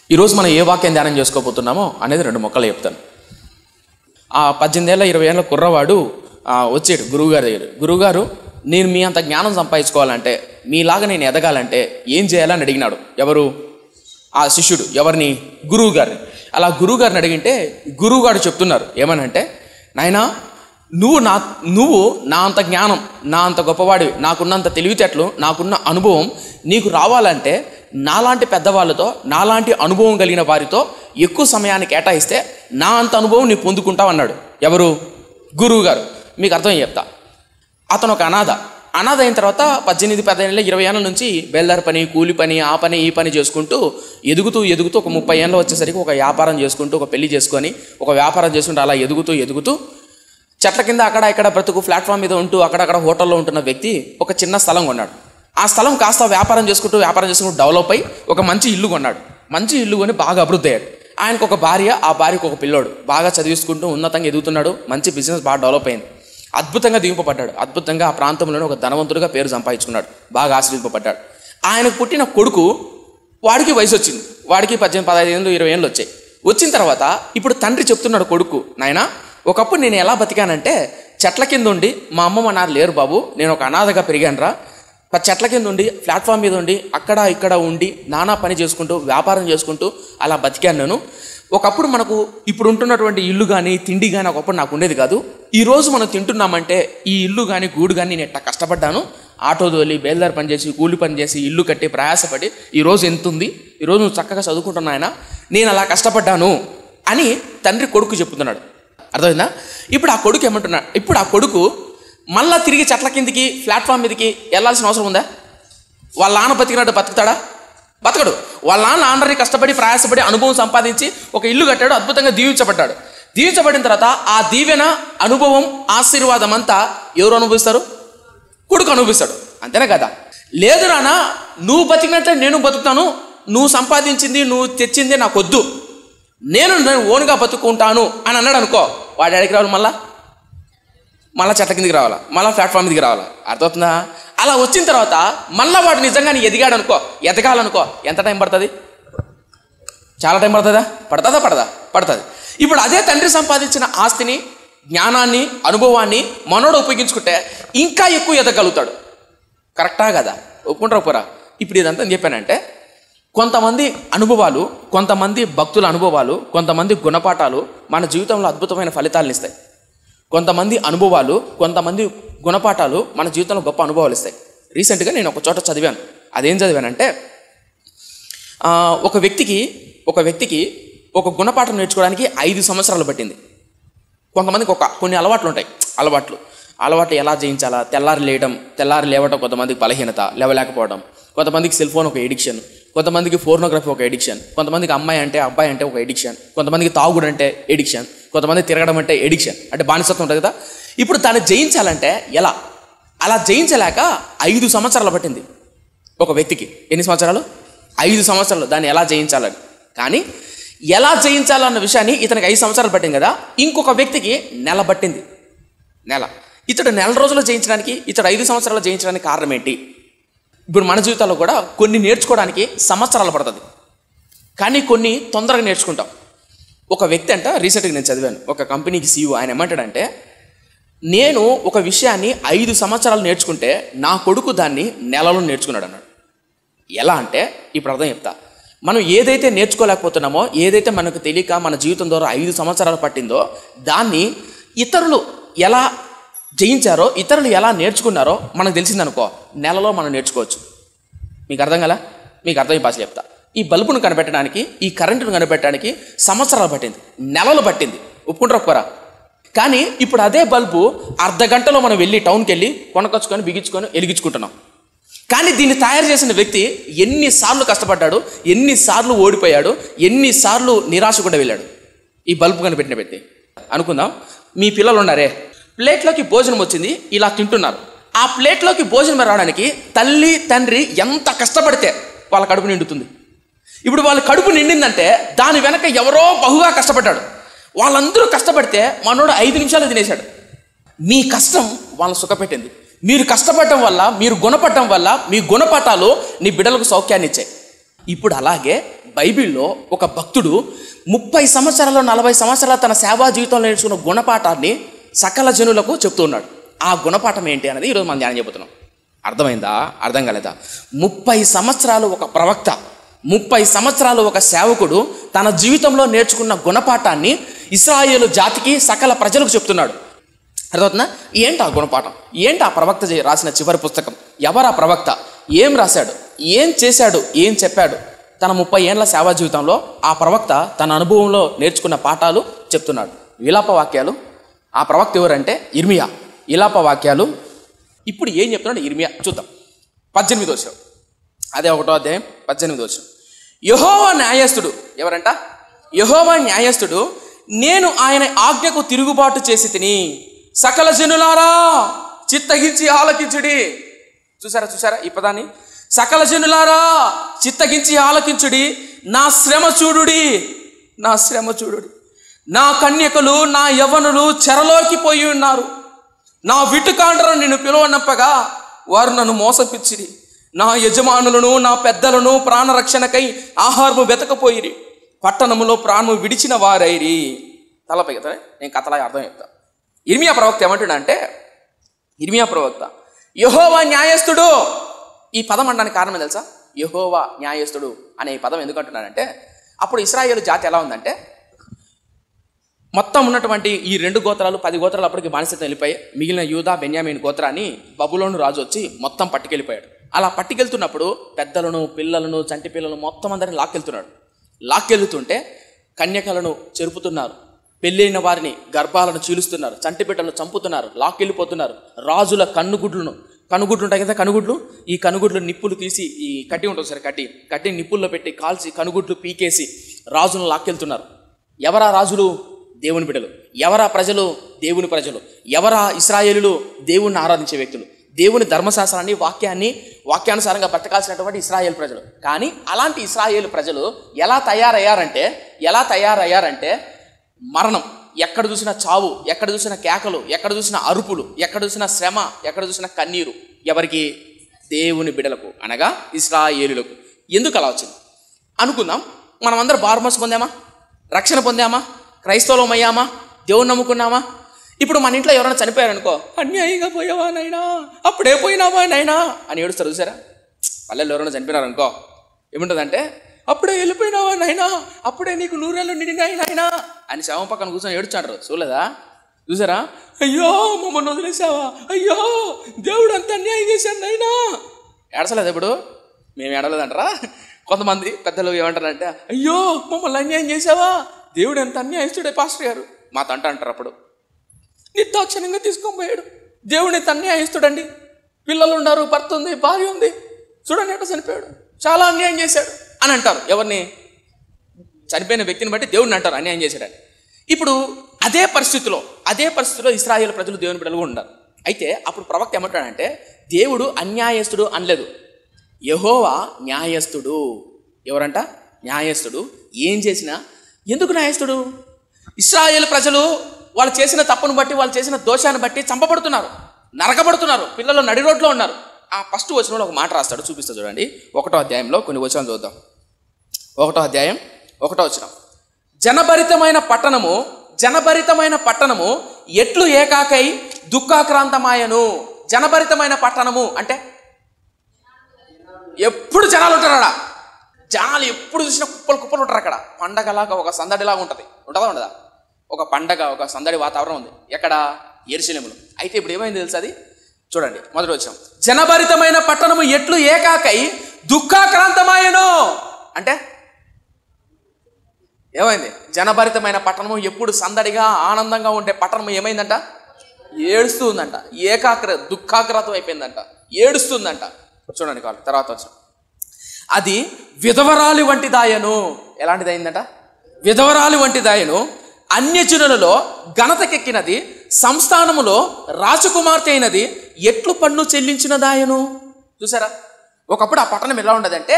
ఈరోజు మనం ఏ వాక్యం ధ్యానం చేసుకోబోతున్నామో అనేది 2 మొక్కలు చెప్తాను. ఆ 18 ఏళ్ళ 20 ఏళ్ళ కుర్రవాడు వచ్చాడు గురువుగారి దగ్గర. గురువుగారు, నేను మీ అంత జ్ఞానం సంపాదించుకోవాలంటే, మీలాగా నేను ఎదగాలంటే ఏం చేయాలని అడిగినాడు. ఎవరు? ఆ శిష్యుడు. ఎవరిని? గురువు గారిని. అలా గురువు గారిని అడిగింటే గురువుగారు చెప్తున్నారు ఏమనంటే, నాయనా, నువ్వు నా అంత జ్ఞానం, నా అంత గొప్పవాడివి, నాకున్నంత తెలివితేటలు, నాకున్న అనుభవం నీకు రావాలంటే నాలాంటి పెద్దవాళ్ళతో, నాలాంటి అనుభవం కలిగిన వారితో ఎక్కువ సమయాన్ని కేటాయిస్తే నా అంత అనుభవం నీకు పొందుకుంటావు అన్నాడు. ఎవరు? గురువు గారు. మీకు అర్థం చెప్తా. అతను ఒక అనాథ అయిన తర్వాత 18, 15, 20 ఏళ్ళ నుంచి బేల్దారి పని, కూలి పని, ఆ పని ఈ పని చేసుకుంటూ ఎదుగుతూ ఒక 30 ఏళ్ళు వచ్చేసరికి ఒక వ్యాపారం చేసుకుంటూ, ఒక పెళ్లి చేసుకొని, ఒక వ్యాపారం చేసుకుంటూ అలా ఎదుగుతూ చెట్ల కింద అక్కడ ఇక్కడ బ్రతుకు, ప్లాట్ఫామ్ మీద ఉంటూ అక్కడక్కడ హోటల్లో ఉంటున్న వ్యక్తి ఒక చిన్న స్థలం కొన్నాడు. ఆ స్థలం కాస్త వ్యాపారం చేసుకుంటూ డెవలప్ అయ్యి ఒక మంచి ఇల్లు కొన్నాడు. మంచి ఇల్లు కొని బాగా అభివృద్ధి అయ్యాడు. ఆయనకు ఒక భార్య, ఆ భార్యకు ఒక పిల్లోడు. బాగా చదివించుకుంటూ ఉన్నతంగా ఎదుగుతున్నాడు. మంచి బిజినెస్ బాగా డెవలప్ అయింది. అద్భుతంగా దీవింపబడ్డాడు. అద్భుతంగా ఆ ప్రాంతంలోనే ఒక ధనవంతుడిగా పేరు సంపాదించుకున్నాడు. బాగా ఆశీర్వదింపబడ్డాడు. ఆయనకు పుట్టిన కొడుకు, వాడికి వయసు వచ్చింది. వాడికి 18, 15 ఏళ్ళు, 20 ఏళ్ళు వచ్చాయి. వచ్చిన తర్వాత ఇప్పుడు తండ్రి చెప్తున్నాడు కొడుకు, నాయనా, ఒకప్పుడు నేను ఎలా బతికానంటే చెట్ల కింద ఉండి, మా అమ్మ మా నాన్న లేరు బాబు, నేను ఒక అనాథగా పెరిగానురా. చెట్ల కింద ఉండి, ప్లాట్ఫామ్ మీద ఉండి, అక్కడ ఇక్కడ ఉండి నానా పని చేసుకుంటూ, వ్యాపారం చేసుకుంటూ అలా బతికాను నేను. ఒకప్పుడు మనకు ఇప్పుడు ఉంటున్నటువంటి ఇల్లు కానీ, తిండి కానీ ఒకప్పుడు నాకు ఉండేది కాదు. ఈరోజు మనం తింటున్నామంటే ఈ ఇల్లు కానీ, గూడు కానీ నేను ఎట్లా కష్టపడ్డాను. ఆటో తోలి, బేల్దారి పని చేసి, కూలి పని చేసి, ఇల్లు కట్టి, ప్రయాసపడి ఈరోజు ఎంత ఉంది. ఈరోజు నువ్వు చక్కగా చదువుకుంటున్నా ఆయన, నేను అలా కష్టపడ్డాను అని తండ్రి కొడుకు చెప్తున్నాడు. అర్థమైందా? ఇప్పుడు ఆ కొడుకు ఏమంటున్నాడు? ఇప్పుడు ఆ కొడుకు మళ్ళా తిరిగి చెట్ల కిందికి, ప్లాట్ఫామ్ మీదకి వెళ్ళాల్సిన అవసరం ఉందా? వాళ్ళ నాన్న బతికినట్టు బతుకుతాడా? బతకడు. వాళ్ళ నాన్న ఆండ్రని కష్టపడి, ప్రయాసపడి, అనుభవం సంపాదించి ఒక ఇల్లు కట్టాడు. అద్భుతంగా దీవించబడ్డాడు. దీవించబడిన తర్వాత ఆ దీవెన, అనుభవం, ఆశీర్వాదం అంతా ఎవరు అనుభవిస్తారు? కొడుకు అనుభవిస్తాడు. అంతేనా కదా? లేదు నాన్న, నువ్వు బతికినట్లే నేను బతుకుతాను, నువ్వు సంపాదించింది, నువ్వు తెచ్చింది నాకు వద్దు, నేను ఓన్గా బతుకుంటాను అని అన్నాడు అనుకో, వాడు ఎక్కడికి రావాలి? మళ్ళా చెట్ల కిందికి రావాలా, మళ్ళీ ప్లాట్ఫామ్ మీదకి రావాలా. అర్థమవుతుందా? అలా వచ్చిన తర్వాత మళ్ళీ వాడు నిజంగా నీ ఎదగాలనుకో ఎంత టైం పడుతుంది? చాలా టైం పడుతుందా? పడుతుంది. ఇప్పుడు అదే తండ్రి సంపాదించిన ఆస్తిని, జ్ఞానాన్ని, అనుభవాన్ని మనోడు ఉపయోగించుకుంటే ఇంకా ఎక్కువ ఎదగలుగుతాడు. కరెక్టా కదా? ఒప్పుకుంటారా పోరా? ఇప్పుడు ఇదంతా ఏం చెప్పానంటే, కొంతమంది అనుభవాలు, కొంతమంది భక్తుల అనుభవాలు, కొంతమంది గుణపాఠాలు మన జీవితంలో అద్భుతమైన ఫలితాలను ఇస్తాయి. కొంతమంది అనుభవాలు, కొంతమంది గుణపాఠాలు మన జీవితంలో గొప్ప అనుభవాలు ఇస్తాయి. రీసెంట్గా నేను ఒక చోట చదివాను. అదేం చదివానంటే, ఒక వ్యక్తికి ఒక గుణపాఠం నేర్చుకోవడానికి 5 సంవత్సరాలు పట్టింది. కొంతమందికి కొన్ని అలవాట్లు ఉంటాయి. అలవాట్లు ఎలా జయించాలా? తెల్లారి లేవటం కొంతమందికి బలహీనత, లేవలేకపోవడం. కొంతమందికి సెల్ ఫోన్ ఒక ఎడిక్షన్, కొంతమందికి ఫోర్నోగ్రఫీ ఒక ఎడిక్షన్, కొంతమందికి అబ్బాయి అంటే ఒక ఎడిక్షన్, కొంతమందికి తాగుడు అంటే ఎడిక్షన్, కొంతమంది తిరగడం అంటే ఎడిక్షన్, అంటే బానిసత్వం ఉంటుంది కదా. ఇప్పుడు దాన్ని జయించాలంటే ఎలా? అలా జయించలేక 5 సంవత్సరాలు పట్టింది ఒక వ్యక్తికి. ఎన్ని సంవత్సరాలు? 5 సంవత్సరాలు దాన్ని ఎలా జయించాలని. కానీ ఎలా జయించాలన్న విషయాన్ని ఇతనికి 5 సంవత్సరాలు పట్టింది కదా, ఇంకొక వ్యక్తికి నెల పట్టింది. ఇతడు నెల రోజులు జయించడానికి, ఇతడు 5 సంవత్సరాలు జయించడానికి కారణం ఏంటి? ఇప్పుడు మన జీవితాల్లో కూడా కొన్ని నేర్చుకోవడానికి సంవత్సరాలు పడుతుంది, కానీ కొన్ని తొందరగా నేర్చుకుంటాం. ఒక వ్యక్తి రీసెంట్గా నేను చదివాను, ఒక కంపెనీకి CEO. ఆయన ఏమంటాడంటే, నేను ఒక విషయాన్ని 5 సంవత్సరాలు నేర్చుకుంటే నా కొడుకు దాన్ని నెలలో నేర్చుకున్నాడు అన్నాడు. ఎలా అంటే, ఇప్పుడు అర్థం చెప్తా. మనం ఏదైతే నేర్చుకోలేకపోతున్నామో, ఏదైతే మనకు తెలియక మన జీవితం ద్వారా 5 సంవత్సరాలు పట్టిందో, దాన్ని ఇతరులు ఎలా జయించారో, ఇతరులు ఎలా నేర్చుకున్నారో మనకు తెలిసిందనుకో, నెలలో మనం నేర్చుకోవచ్చు. మీకు అర్థం కదా? మీకు అర్థం భాష చెప్తా. ఈ బల్బును కనిపెట్టడానికి, ఈ కరెంటును కనిపెట్టడానికి సంవత్సరాలు పట్టింది, నెలలు పట్టింది. ఒప్పుకుంటారా? కానీ ఇప్పుడు అదే బల్బు అర్ధగంటలో మనం వెళ్ళి టౌన్కి వెళ్ళి కొనకొచ్చుకొని, బిగించుకొని, వెలిగించుకుంటున్నాం. కానీ దీన్ని తయారు చేసిన వ్యక్తి ఎన్నిసార్లు కష్టపడ్డాడు, ఎన్నిసార్లు ఓడిపోయాడు, ఎన్నిసార్లు నిరాశ కూడా వెళ్ళాడు. ఈ బల్బు కనిపెట్టిన వ్యక్తి. అనుకుందాం, మీ పిల్లలు ఉన్నారే, ప్లేట్లోకి భోజనం వచ్చింది, ఇలా తింటున్నారు. ఆ ప్లేట్లోకి భోజనం రావడానికి తల్లి, తండ్రి ఎంత కష్టపడితే వాళ్ళ కడుపు నిండుతుంది. ఇప్పుడు వాళ్ళ కడుపు నిండిందంటే దాని వెనక ఎవరో బహుగా కష్టపడ్డాడు. వాళ్ళందరూ కష్టపడితే మనోడు 5 నిమిషాలు తినేశాడు. మీ కష్టం వాళ్ళని సుఖపెట్టింది. మీరు కష్టపడటం వల్ల, మీరు గుణపడటం వల్ల మీ గుణపాఠాలు నీ బిడ్డలకు సౌఖ్యాన్ని ఇచ్చాయి. ఇప్పుడు అలాగే బైబిల్లో ఒక భక్తుడు 30 సంవత్సరాలు 40 సంవత్సరాలు తన సేవా జీవితంలో నేర్చుకున్న గుణపాఠాన్ని సకల జనులకు చెప్తూ ఉన్నాడు. ఆ గుణపాఠం ఏంటి అనేది ఈరోజు మనం ధ్యానం చెబుతున్నాం. అర్థమైందా? అర్థం కాలేదా? 30 సంవత్సరాలు ఒక ప్రవక్త, 30 సంవత్సరాలు ఒక సేవకుడు తన జీవితంలో నేర్చుకున్న గుణపాఠాన్ని ఇశ్రాయేలు జాతికి సకల ప్రజలకు చెప్తున్నాడు. అర్థమవుతుందా? ఏంటి ఆ గుణపాఠం? ఏంటి ఆ ప్రవక్త రాసిన చివరి పుస్తకం? ఎవరు ఆ ప్రవక్త? ఏం రాశాడు? ఏం చేశాడు? ఏం చెప్పాడు? తన 30 ఏళ్ల సేవా జీవితంలో ఆ ప్రవక్త తన అనుభవంలో నేర్చుకున్న పాఠాలు చెప్తున్నాడు. విలాప వాక్యాలు. ఆ ప్రవక్త ఎవరంటే ఇర్మియా. విలాప వాక్యాలు. ఇప్పుడు ఏం చెప్తున్నాడు ఇర్మియా చూద్దాం. 18వ వచనం, అదే 1వ అధ్యాయం 18వ వచనం. యెహోవా న్యాయస్థుడు. ఎవరంట? యెహోవా న్యాయస్థుడు. నేను ఆయన ఆజ్ఞకు తిరుగుబాటు చేసి తిని, సకల జనులారా చిత్తగించి ఆలకించుడి. చూసారా ఈ పదాన్ని? సకల జనులారా చిత్తగించి ఆలకించుడి, నా శ్రమ చూడుడి, నా శ్రమ చూడుడి. నా కన్యకలు నా యవ్వనులు చెరలోకి పోయి ఉన్నారు. నా విటుకాండ్రను నిన్ను పిలువనప్పగా వారు నన్ను మోసపిచ్చిరి. నా యజమానులను నా పెద్దలను ప్రాణరక్షణకై ఆహారము వెతకపోయిరి. పట్టణములో ప్రాణము విడిచిన వారైరి. తలపై కదా నేను కథలా అర్థం చెప్తా. ఇర్మియా ప్రవక్త ఏమంటున్నా అంటే, ఇర్మియా ప్రవక్త యెహోవా న్యాయస్థుడు. ఈ పదం అనడానికి కారణం తెలుసా? యెహోవా న్యాయస్థుడు అనే ఈ పదం ఎందుకు అంటున్నానంటే, అప్పుడు ఇశ్రాయేలు జాతి ఎలా ఉందంటే, మొత్తం ఉన్నటువంటి ఈ 2 గోత్రాలు 10 గోత్రాలు అప్పటికి బానిసత్వం వెళ్ళిపోయి మిగిలిన యూదా బెన్యామీన్ గోత్రాన్ని బబులోను రాజు వచ్చి మొత్తం పట్టుకెళ్ళిపోయాడు. అలా పట్టుకెళ్తున్నప్పుడు పెద్దలను పిల్లలను చంటి పిల్లలను మొత్తం అందరిని లాక్కెళ్తుంటే కన్యకలను చెరుపుతున్నారు, పెళ్ళైన వారిని గర్భాలను చీలుస్తున్నారు, చంటి బిడ్డలను చంపుతున్నారు, లాక్కెళ్ళిపోతున్నారు. రాజుల కన్నుగుడ్లు ఉంటాయి కదా, కనుగుడ్లు. ఈ కనుగుడ్లు నిప్పులు తీసి, ఈ కట్టి ఉంటుంది సరే, కట్టి నిప్పుల్లో పెట్టి కాల్చి కనుగుడ్లు పీకేసి రాజులను లాక్కెళ్తున్నారు. ఎవరా రాజులు? దేవుని బిడ్డలు. ఎవరా ప్రజలు? దేవుని ప్రజలు. ఎవరా ఇశ్రాయేలులు? దేవుణ్ణి ఆరాధించే వ్యక్తులు, దేవుని ధర్మశాస్త్రాన్ని వాక్యానుసారంగా బ్రతకాల్సినటువంటి ఇశ్రాయేలు ప్రజలు. కానీ అలాంటి ఇశ్రాయేలు ప్రజలు ఎలా తయారయ్యారంటే మరణం, ఎక్కడ చూసినా చావు, ఎక్కడ చూసినా కేకలు, ఎక్కడ చూసినా అరుపులు, ఎక్కడ చూసినా శ్రమ, ఎక్కడ చూసినా కన్నీరు. ఎవరికి? దేవుని బిడ్డలకు, అనగా ఇశ్రాయేలులకు. ఎందుకు అలా వచ్చింది అనుకుందాం. మనం అందరం బార్మస్ పొందామా? రక్షణ పొందామా? క్రైస్తవులం అయ్యామా? దేవుని నమ్ముకున్నామా? ఇప్పుడు మన ఇంట్లో ఎవరైనా చనిపోయారనుకో, అన్యాయంగా పోయావా నైనా, అప్పుడే పోయినావా నైనా అని ఏడుస్తారు. చూసారా? పల్లెల్లో ఎవరైనా చనిపోయినారనుకో ఏముంటుందంటే, అప్పుడే వెళ్ళిపోయినావా నైనా, అప్పుడే నీకు 100 ఏళ్ళు నిండినాయి నాయనా అని శవం పక్కన కూర్చొని ఏడుచాంటారు. చూడలేదా? చూసారా? అయ్యో మమ్మల్ని వదిలేసావా, అయ్యో దేవుడు అంత అన్యాయం చేశాను నైనా. ఏడసలేదు ఎప్పుడు? మేము ఏడలేదంటారా? కొంతమంది పెద్దలు ఏమంటారంటే, అయ్యో మమ్మల్ని అన్యాయం చేసావా, దేవుడు ఎంత అన్యాయస్తుడే పాస్టర్ గారు మా తంట అంటారు. అప్పుడు నిర్దాక్షిణ్యంగా తీసుకొని పోయాడు. దేవుడు ఎంత అన్యాయస్తుడండి. పిల్లలు ఉన్నారు, భర్త ఉంది, భార్య ఉంది, చూడండి ఎట్లా చనిపోయాడు, చాలా అన్యాయం చేశాడు అని అంటారు. ఎవరిని? చనిపోయిన వ్యక్తిని బట్టి దేవుడిని అంటారు అన్యాయం చేశాడని. ఇప్పుడు అదే పరిస్థితిలో ఇశ్రాయేలు ప్రజలు దేవుని బిడ్డలు ఉన్నారు. అయితే అప్పుడు ప్రవక్త ఏమంటాడంటే, దేవుడు అన్యాయస్తుడు అనలేదు, యెహోవా న్యాయస్థుడు. ఎవరంట? న్యాయస్థుడు. ఏం చేసినా. ఎందుకు న్యాయస్థుడు? ఇశ్రాయేలు ప్రజలు వాళ్ళు చేసిన తప్పును బట్టి, వాళ్ళు చేసిన దోషాన్ని బట్టి చంపబడుతున్నారు, నరకబడుతున్నారు, పిల్లలు నడి రోడ్లో ఉన్నారు. ఆ ఫస్ట్ వచనంలో ఒక మాట రాస్తాడు, చూపిస్తా చూడండి. 1వ అధ్యాయంలో కొన్ని వచనాలు చూద్దాం. 1వ అధ్యాయం 1వ వచనం. జనభరితమైన పట్టణము ఎట్లు ఏకాకై దుఃఖాక్రాంతమాయను. జనభరితమైన పట్టణము అంటే ఎప్పుడు జనాలు ఉంటారు. జనాలు ఎప్పుడు చూసినా కుప్పలు ఉంటారు. అక్కడ పండగలాగా ఒక సందడిలాగా ఉంటుందా? ఒక పండగ, ఒక సందడి వాతావరణం ఉంది. ఎక్కడ? యెరూషలేములో. అయితే ఇప్పుడు ఏమైంది తెలుసా? అది చూడండి, మొదటి వచనం. జనభరితమైన పట్టణము ఎట్లు ఏకాకై దుఃఖాక్రాంతమాయను అంటే ఏమైంది? జనభరితమైన పట్టణము, ఎప్పుడు సందడిగా ఆనందంగా ఉండే పట్టణము ఏమైందంట? ఏడుస్తూ ఉందంట. దుఃఖాక్రాంతం అయిపోయిందంట, ఏడుస్తుందంట. చూడండి కాదు తర్వాత వచ్చిన. అది విధవరాలి వంటి దాయను. ఎలాంటిదైందంట? విధవరాలి వంటి దాయను. అన్యజనులలో ఘనతకెక్కినది, సంస్థానములో రాజకుమార్తె అయినది, ఎట్లు పన్ను చెల్లించిన దాయను. చూసారా? ఒకప్పుడు ఆ పట్టణం ఎలా ఉండదంటే,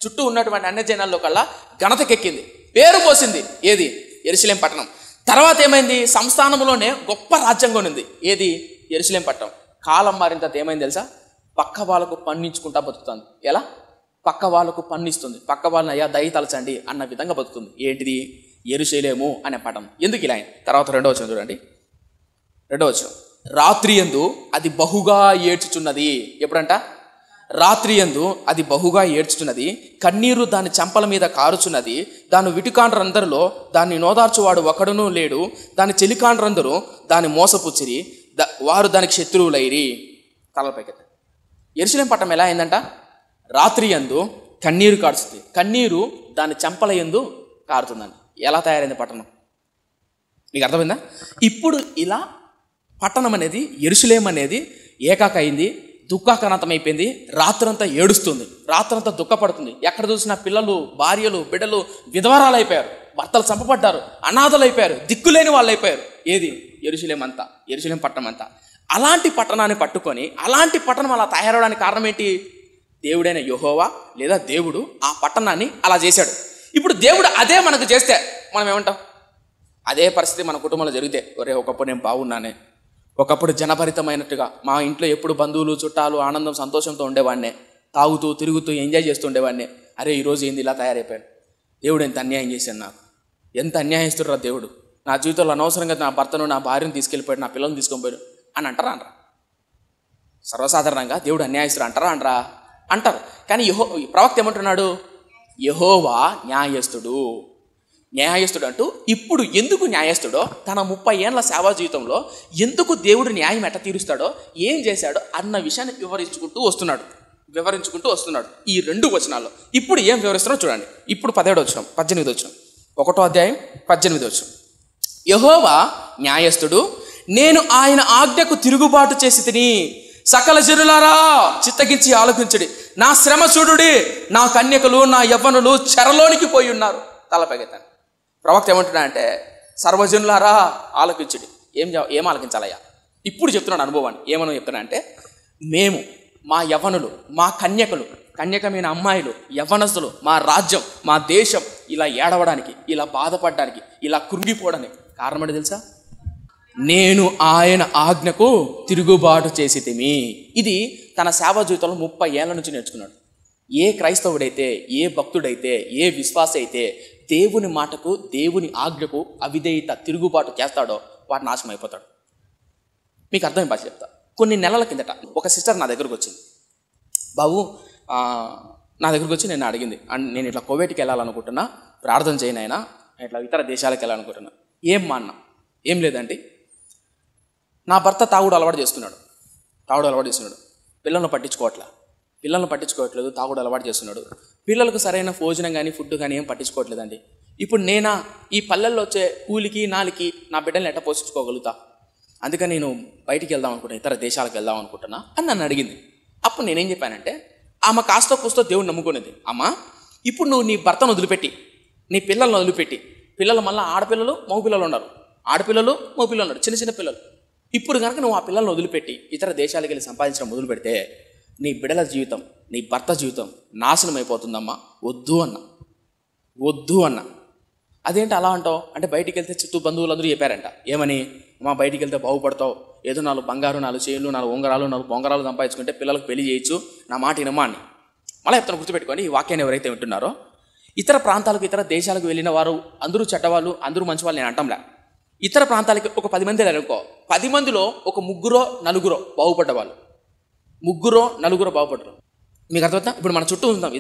చుట్టూ ఉన్నటువంటి అన్యజనాల్లో కల్లా ఘనతకెక్కింది, పేరు పోసింది. ఏది? యెరూషలేం పట్టణం. తర్వాత ఏమైంది? సంస్థానంలోనే గొప్ప రాజ్యంగా ఉంది. ఏది? యెరూషలేం పట్టణం. కాలం మారిన తర్వాత ఏమైంది తెలుసా? పక్క వాళ్ళకు పన్నించుకుంటా బతుకుతుంది. ఎలా? పక్క వాళ్ళకు పన్నిస్తుంది, పక్క వాళ్ళని అయ్యా దయ తలచండి అన్న విధంగా బతుకుతుంది. ఏంటిది? యెరూషలేము అనే పట్టణం. ఎందుకు ఇలా? తర్వాత 2వ వచనం చూడండి. 2వ వచనం, రాత్రి యందు అది బహుగా ఏడ్చుచున్నది. ఎప్పుడంట? రాత్రి యందు అది బహుగా ఏడ్చుచున్నది, కన్నీరు దాని చెంపల మీద కారుచున్నది. దాని విటుకాండ్రందరిలో దాన్ని నోదార్చువాడు ఒకడునూ లేడు. దాని చెలికాండ్రందరూ దాన్ని మోసపుచ్చిరి, వారు దానికి శత్రువులైరి. తలపైకి యెరూషలేము పట్టణం ఎలా అయిందంట? రాత్రి యందు కన్నీరు కారుస్తుంది, కన్నీరు దాని చెంపల యందు కారుతుందండి. ఎలా తయారైంది పట్టణం? మీకు అర్థమైందా? ఇప్పుడు ఇలా పట్టణం అనేది, యెరూషలేము అనేది ఏకాక అయింది, దుఃఖాక్రాంతమైపోయింది. రాత్రంతా ఏడుస్తుంది, రాత్రంతా దుఃఖపడుతుంది. ఎక్కడ చూసినా పిల్లలు, భార్యలు, బిడ్డలు విధవరాలు అయిపోయారు, భర్తలు చంపబడ్డారు, అనాథలు అయిపోయారు, దిక్కులేని వాళ్ళు అయిపోయారు. ఏది? యెరూషలేము అంతా, యెరూషలేము పట్టణం అంతా. అలాంటి పట్టణాన్ని పట్టుకొని, అలాంటి పట్టణం అలా తయారవడానికి కారణం ఏంటి? దేవుడైన యెహోవా లేదా దేవుడు ఆ పట్టణాన్ని అలా చేశాడు. ఇప్పుడు దేవుడు అదే మనకు చేస్తే మనం ఏమంటాం? అదే పరిస్థితి మన కుటుంబంలో జరిగితే, ఒరే ఒకప్పుడు నేను బాగున్నానే, ఒకప్పుడు జనభరితమైనట్టుగా మా ఇంట్లో ఎప్పుడు బంధువులు, చుట్టాలు, ఆనందం, సంతోషంతో ఉండేవాడినే, తాగుతూ తిరుగుతూ ఎంజాయ్ చేస్తూ ఉండేవాడినే, అరే ఈరోజు ఏంది ఇలా తయారైపోయాను, దేవుడు ఎంత అన్యాయం చేశాను, నాకు ఎంత అన్యాయస్తుర్రా దేవుడు, నా జీవితంలో అనవసరంగా నా భర్తను, నా భార్యను తీసుకెళ్ళిపోయాడు, నా పిల్లల్ని తీసుకొని పోయాడు అని అంటారా? అనరా? సర్వసాధారణంగా దేవుడు అన్యాయస్తుడు అంటారా? అనరా? అంటారు. కానీ ప్రవక్త ఏమంటున్నాడు? యెహోవా న్యాయస్తుడు. న్యాయస్తుడు అంటూ ఇప్పుడు ఎందుకు న్యాయస్తుడో, తన 30 ఏళ్ల సేవా జీవితంలో ఎందుకు దేవుడు న్యాయం ఎట్ట తీరుస్తాడో, ఏం చేశాడో అన్న విషయాన్ని వివరించుకుంటూ వస్తున్నాడు ఈ 2 వచనాల్లో. ఇప్పుడు ఏం వివరిస్తున్నాడో చూడండి. ఇప్పుడు 17వ వచనం, 18వ వచనం, 1వ అధ్యాయం 18వ వచనం. యెహోవా న్యాయస్తుడు, నేను ఆయన ఆజ్ఞకు తిరుగుబాటు చేసి తిని, సకల జనులారా చిత్తగించి ఆలోచించుడి, నా శ్రమ చూడుడి, నా కన్యకలు, నా యవ్వనులు చెరలోనికి పోయి ఉన్నారు. తలపైకెత్తాను. ప్రవక్త ఏమంటున్నా అంటే, సర్వజనులారా ఆలకించుడి. ఏం ఆలకించాలయ్యా? ఇప్పుడు చెప్తున్నాడు అనుభవాన్ని. ఏమని చెప్తున్నా అంటే, మేము, మా యవ్వనులు, మా కన్యకలు, కన్యకమైన అమ్మాయిలు, యవ్వనస్తులు, మా రాజ్యం, మా దేశం ఇలా ఏడవడానికి, ఇలా బాధపడడానికి, ఇలా కృంగిపోవడానికి కారణం ఏంటి తెలుసా? నేను ఆయన ఆజ్ఞకు తిరుగుబాటు చేసి తిమి. ఇది తన సేవా జీవితంలో 30 ఏళ్ల నుంచి నేర్చుకున్నాడు. ఏ క్రైస్తవుడైతే, ఏ భక్తుడైతే, ఏ విశ్వాస అయితే దేవుని మాటకు, దేవుని ఆజ్ఞకు అవిధేయత, తిరుగుబాటు చేస్తాడో వాడు నాశనం అయిపోతాడు. మీకు అర్థం భాష చెప్తా. కొన్ని నెలల కిందట ఒక సిస్టర్ నా దగ్గరకు వచ్చింది. బాబు, నా దగ్గరకు వచ్చి నేను అడిగింది, నేను ఇట్లా కువైట్కి వెళ్ళాలనుకుంటున్నా, ప్రార్థన చేయనైనా, ఇట్లా ఇతర దేశాలకు వెళ్ళాలనుకుంటున్నా. ఏం మా అన్న? ఏం లేదండి, నా భర్త తాగుడు అలవాటు చేస్తున్నాడు, పిల్లలను పట్టించుకోవట్లేదు, తాగుడు అలవాటు చేస్తున్నాడు. పిల్లలకు సరైన భోజనం కానీ, ఫుడ్ కానీ ఏం పట్టించుకోవట్లేదండి. ఇప్పుడు నేనా ఈ పల్లెల్లో వచ్చే కూలికి, నాలికి నా బిడ్డల్ని ఎట్ట పోషించుకోగలుగుతా? అందుకని నేను బయటికి వెళ్దాం అనుకుంటున్నా, ఇతర దేశాలకు వెళ్దాం అనుకుంటున్నా అని నన్ను అడిగింది. అప్పుడు నేనేం చెప్పానంటే, ఆమె కాస్తో కూస్తో దేవుడు నమ్ముకునేది. అమ్మా, ఇప్పుడు నువ్వు నీ భర్తను వదిలిపెట్టి, నీ పిల్లలను వదిలిపెట్టి, పిల్లలు మళ్ళీ ఆడపిల్లలు, మగపిల్లలు ఉన్నారు, చిన్న చిన్న పిల్లలు. ఇప్పుడు కనుక నువ్వు ఆ పిల్లలను వదిలిపెట్టి ఇతర దేశాలకు వెళ్ళి సంపాదించడం మొదలు పెడితే నీ బిడ్డల జీవితం, నీ భర్త జీవితం నాశనం అయిపోతుందమ్మా. వద్దు అన్న. అదేంటి అలా అంటావు అంటే, బయటికి వెళ్తే చుట్టూ బంధువులందరూ చెప్పారంట. ఏమని? అమ్మా, బయటికి వెళ్తే బాగుపడతావు, ఏదో 4 బంగారు, 4 చైన్లు, 4 ఉంగరాలు, 4 బొంగరాలు సంపాదించుకుంటే పిల్లలకు పెళ్లి చేయొచ్చు, నా మాట వినమ్మా అని. మళ్ళీ చెప్తాను, గుర్తుపెట్టుకొని ఈ వాక్యాన్ని ఎవరైతే వింటున్నారో, ఇతర ప్రాంతాలకు, ఇతర దేశాలకు వెళ్ళిన వారు అందరూ చెడ్డవాళ్ళు, అందరూ మంచి వాళ్ళు నేను అంటంలే. ఇతర ప్రాంతాలకి ఒక 10 మంది అనుకో, 10 మందిలో ఒక 3-4 బాగుపడ్డవాళ్ళు, 3-4 బాగుపడ్డారు. మీకు అర్థమవుతా? ఇప్పుడు మన చుట్టూ ఉందాం,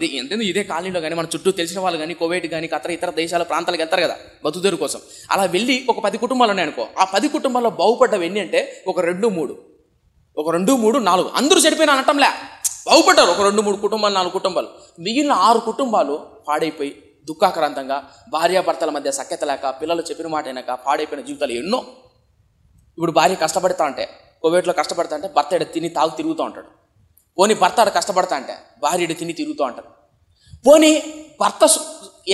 ఇదే కాలనీలో కానీ మన చుట్టూ తెలిసిన వాళ్ళు కానీ, కువైట్ కానీ, ఇతర దేశాల ప్రాంతాలకు వెళ్తారు కదా బతుకుదేరు కోసం. అలా వెళ్ళి ఒక 10 కుటుంబాలు ఉన్నాయనుకో, ఆ 10 కుటుంబాల్లో బాగుపడ్డవి ఎన్ని అంటే ఒక 2, 3, 4 అందరూ చెడిపోయిన అనటంలే, బాగుపడ్డారు ఒక 2, 3 కుటుంబాలు, 4 కుటుంబాలు. మిగిలిన 6 కుటుంబాలు పాడైపోయి దుఃఖాక్రాంతంగా, భార్యాభర్తల మధ్య సఖ్యత లేక, పిల్లలు చెప్పిన మాట అయినాక పాడైపోయిన జీవితాలు ఎన్నో. ఇప్పుడు భార్య కష్టపడతా అంటే, కువైట్లో కష్టపడతా అంటే భర్త ఎడ తిని తాగు తిరుగుతూ ఉంటాడు. పోనీ భర్త ఆడ కష్టపడతా అంటే భార్య ఎడ తిని తిరుగుతూ ఉంటాడు. పోనీ భర్త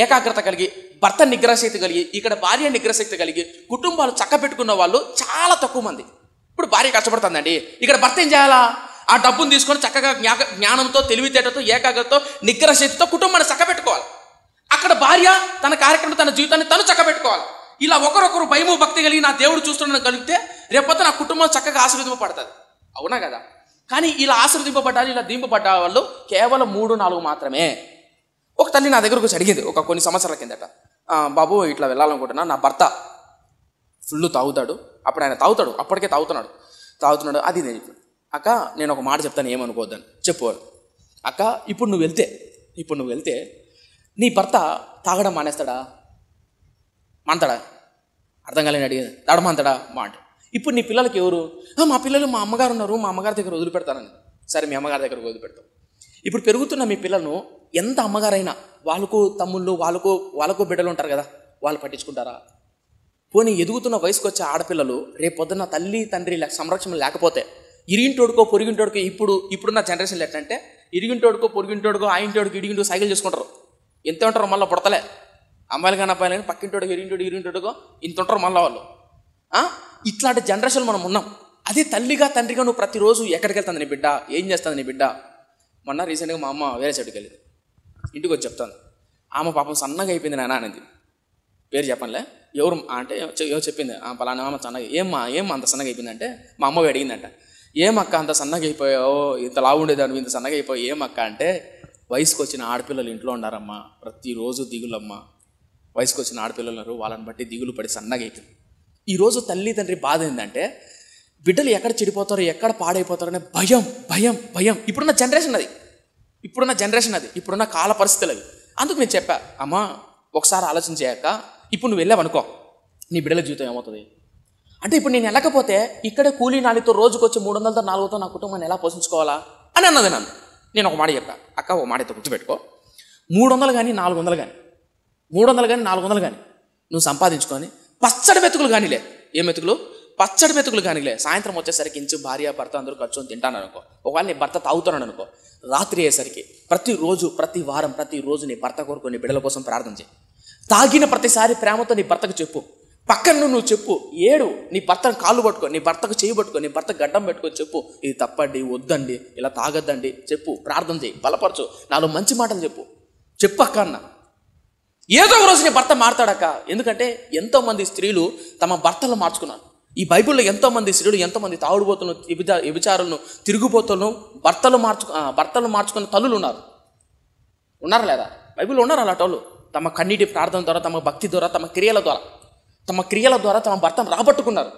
ఏకాగ్రత కలిగి, భర్త నిగ్రహశక్తి కలిగి, ఇక్కడ భార్య నిగ్రహశక్తి కలిగి కుటుంబాలు చక్కబెట్టుకున్న వాళ్ళు చాలా తక్కువ మంది. ఇప్పుడు భార్య కష్టపడుతుందండి, ఇక్కడ భర్త ఏం చేయాలా? ఆ డబ్బును తీసుకొని చక్కగా జ్ఞానంతో, తెలివితేటతో, ఏకాగ్రతతో, నిగ్రహశక్తితో కుటుంబాన్ని చక్కబెట్టుకోవాలి. అక్కడ భార్య తన కార్యక్రమం, తన జీవితాన్ని తను చక్కబెట్టుకోవాలి. ఇలా ఒకరొకరు భయము, భక్తి కలిగి నా దేవుడు చూస్తున్నాను కలిగితే రేపొద్దు నా కుటుంబం చక్కగా ఆశీర్వదింపబడుతుంది. అవునా కదా? కానీ ఇలా ఆశీర్వదింపబడ్డారు, ఇలా దింపబడ్డ వాళ్ళు కేవలం 3-4 మాత్రమే. ఒక తల్లి నా దగ్గరకు వచ్చి అడిగింది ఒక కొన్ని సంవత్సరాల కిందట, బాబు ఇట్లా వెళ్ళాలనుకుంటున్నా, నా భర్త ఫుల్ తాగుతాడు, అప్పుడు ఆయన తాగుతాడు, అప్పటికే తాగుతున్నాడు అది నేను చెప్పాను. అక్క నేను ఒక మాట చెప్తాను, ఏమనుకోవద్దని చెప్పు. అక్క ఇప్పుడు నువ్వు వెళ్తే నీ భర్త తాగడం మానేస్తాడా? మాంతాడా? అర్థం కాలేని అడిగేది. తాడమాంతాడా? మాట. ఇప్పుడు నీ పిల్లలకి ఎవరు? మా పిల్లలు మా అమ్మగారు ఉన్నారు, మా అమ్మగారి దగ్గర వదిలిపెడతానని. సరే మీ అమ్మగారి దగ్గర వదిలిపెడతాం. ఇప్పుడు పెరుగుతున్న మీ పిల్లలను ఎంత అమ్మగారైనా వాళ్ళకు తమ్ముళ్ళు వాళ్ళకు బిడ్డలు ఉంటారు కదా, వాళ్ళు పట్టించుకుంటారా? పోనీ ఎదుగుతున్న వయసుకు వచ్చే ఆడపిల్లలు రేపొద్దున తల్లి తండ్రి సంరక్షణ లేకపోతే ఇరిగింటోడుకో పొరిగింటోడుకో ఇప్పుడున్న జనరేషన్లో ఎట్లంటే ఇరిగింటోడుకో పొరిగింటోడుకో ఆయింటోడుకో ఇడిగింటో సైకిల్ చేసుకుంటారు. ఎంత ఉంటారు మళ్ళీ పుడతలే, అమ్మాయిలు కానీ అబ్బాయిలు కానీ పక్కింటోడుకో ఇరిగింటోడుకో ఇంత ఉంటారు మళ్ళీ వాళ్ళు. ఇట్లాంటి జనరేషన్ మనం ఉన్నాం. అదే తల్లిగా తండ్రిగా నువ్వు ప్రతిరోజు ఎక్కడికి వెళ్తుంది నీ బిడ్డ, ఏం చేస్తుంది నీ బిడ్డ? మొన్న రీసెంట్గా మా అమ్మ వేరే సైడ్కి వెళ్ళింది, ఇంటికి వచ్చి చెప్తాను. ఆమె పాపం సన్నగా అయిపోయింది నాన్న అనేది. పేరు చెప్పనులే, ఎవరు అంటే ఎవరు చెప్పింది, పలానా అమ్మ సన్నగా. ఏమ్మా అంత సన్నగా అయిపోయింది అంటే మా అమ్మ అడిగిందంట, ఏమక్క అంత సన్నగా అయిపోయావు, ఇంత లావు ఉండేదాన్ని ఇంత సన్నగా అయిపోయావు ఏమక్క అంటే, వయసుకు వచ్చిన ఆడపిల్లలు ఇంట్లో ఉన్నారమ్మా, ప్రతిరోజు దిగులమ్మా. వయసుకు వచ్చిన ఆడపిల్లలు వాళ్ళని బట్టి దిగులు పడి సన్నగా అయిపోయింది. ఈరోజు తల్లి తండ్రి బాధ ఏంటంటే బిడ్డలు ఎక్కడ చెడిపోతారో ఎక్కడ పాడైపోతారో అనే భయం. ఇప్పుడున్న జనరేషన్ అది, ఇప్పుడున్న కాల పరిస్థితులు అవి. అందుకు నేను చెప్పా, అమ్మా ఒకసారి ఆలోచించాక ఇప్పుడు నువ్వు వెళ్ళావనుకో నీ బిడ్డల జీవితం ఏమవుతుంది అంటే, ఇప్పుడు నేను వెళ్ళకపోతే ఇక్కడే కూలీ నాలితో రోజుకు వచ్చి 300తో 400తో నా కుటుంబాన్ని ఎలా పోషించుకోవాలా అని అన్నది నన్ను. నేను ఒక మాట చెప్పా, అక్క ఒక మాట అయితే గుర్తుపెట్టుకో, 300 కానీ 400 కానీ 300 కానీ 400 కానీ నువ్వు సంపాదించుకొని పచ్చడి మెతుకులు కానీలే, ఏ మెతుకులు? పచ్చడి మెతుకులు కానీలే. సాయంత్రం వచ్చేసరికి ఇంచు భార్య భర్త అందరూ ఖర్చుని తింటాను అనుకో, ఒకవేళ నీ భర్త తాగుతున్నాడు అనుకో, రాత్రి అయ్యేసరికి ప్రతిరోజు ప్రతి వారం ప్రతిరోజు నీ భర్త కొరకు నీ బిడ్డల కోసం ప్రార్థన చేయి. తాగిన ప్రతిసారి ప్రేమతో నీ భర్తకు చెప్పు, పక్కన నువ్వు చెప్పు, ఏడు, నీ భర్తను కాళ్ళు పట్టుకో, నీ భర్తకు చేయి పట్టుకో, నీ భర్త గడ్డం పెట్టుకొని చెప్పు, ఇది తప్పండి, వద్దండి, ఇలా తాగద్దండి చెప్పు, ప్రార్థన చేయి, బలపరచు, నాలుగు మంచి మాటలు చెప్పు అక్క అన్న. ఏదో ఒక రోజు నీ భర్త మారతాడక్క. ఎందుకంటే ఎంతోమంది స్త్రీలు తమ భర్తలు మార్చుకున్నారు. ఈ బైబిల్లో ఎంతోమంది స్త్రీలు, ఎంతోమంది తాగుడుపోతులను, వ్యభిచారులను, తిరుగుబోతులను భర్తలు మార్చుకున్న తల్లులు ఉన్నారా లేదా? బైబిల్లో ఉన్నారు అలాంటి వాళ్ళు. తమ కన్నీటి ప్రార్థన ద్వారా, తమ భక్తి ద్వారా, తమ క్రియల ద్వారా తమ భర్తను రాబట్టుకున్నారు.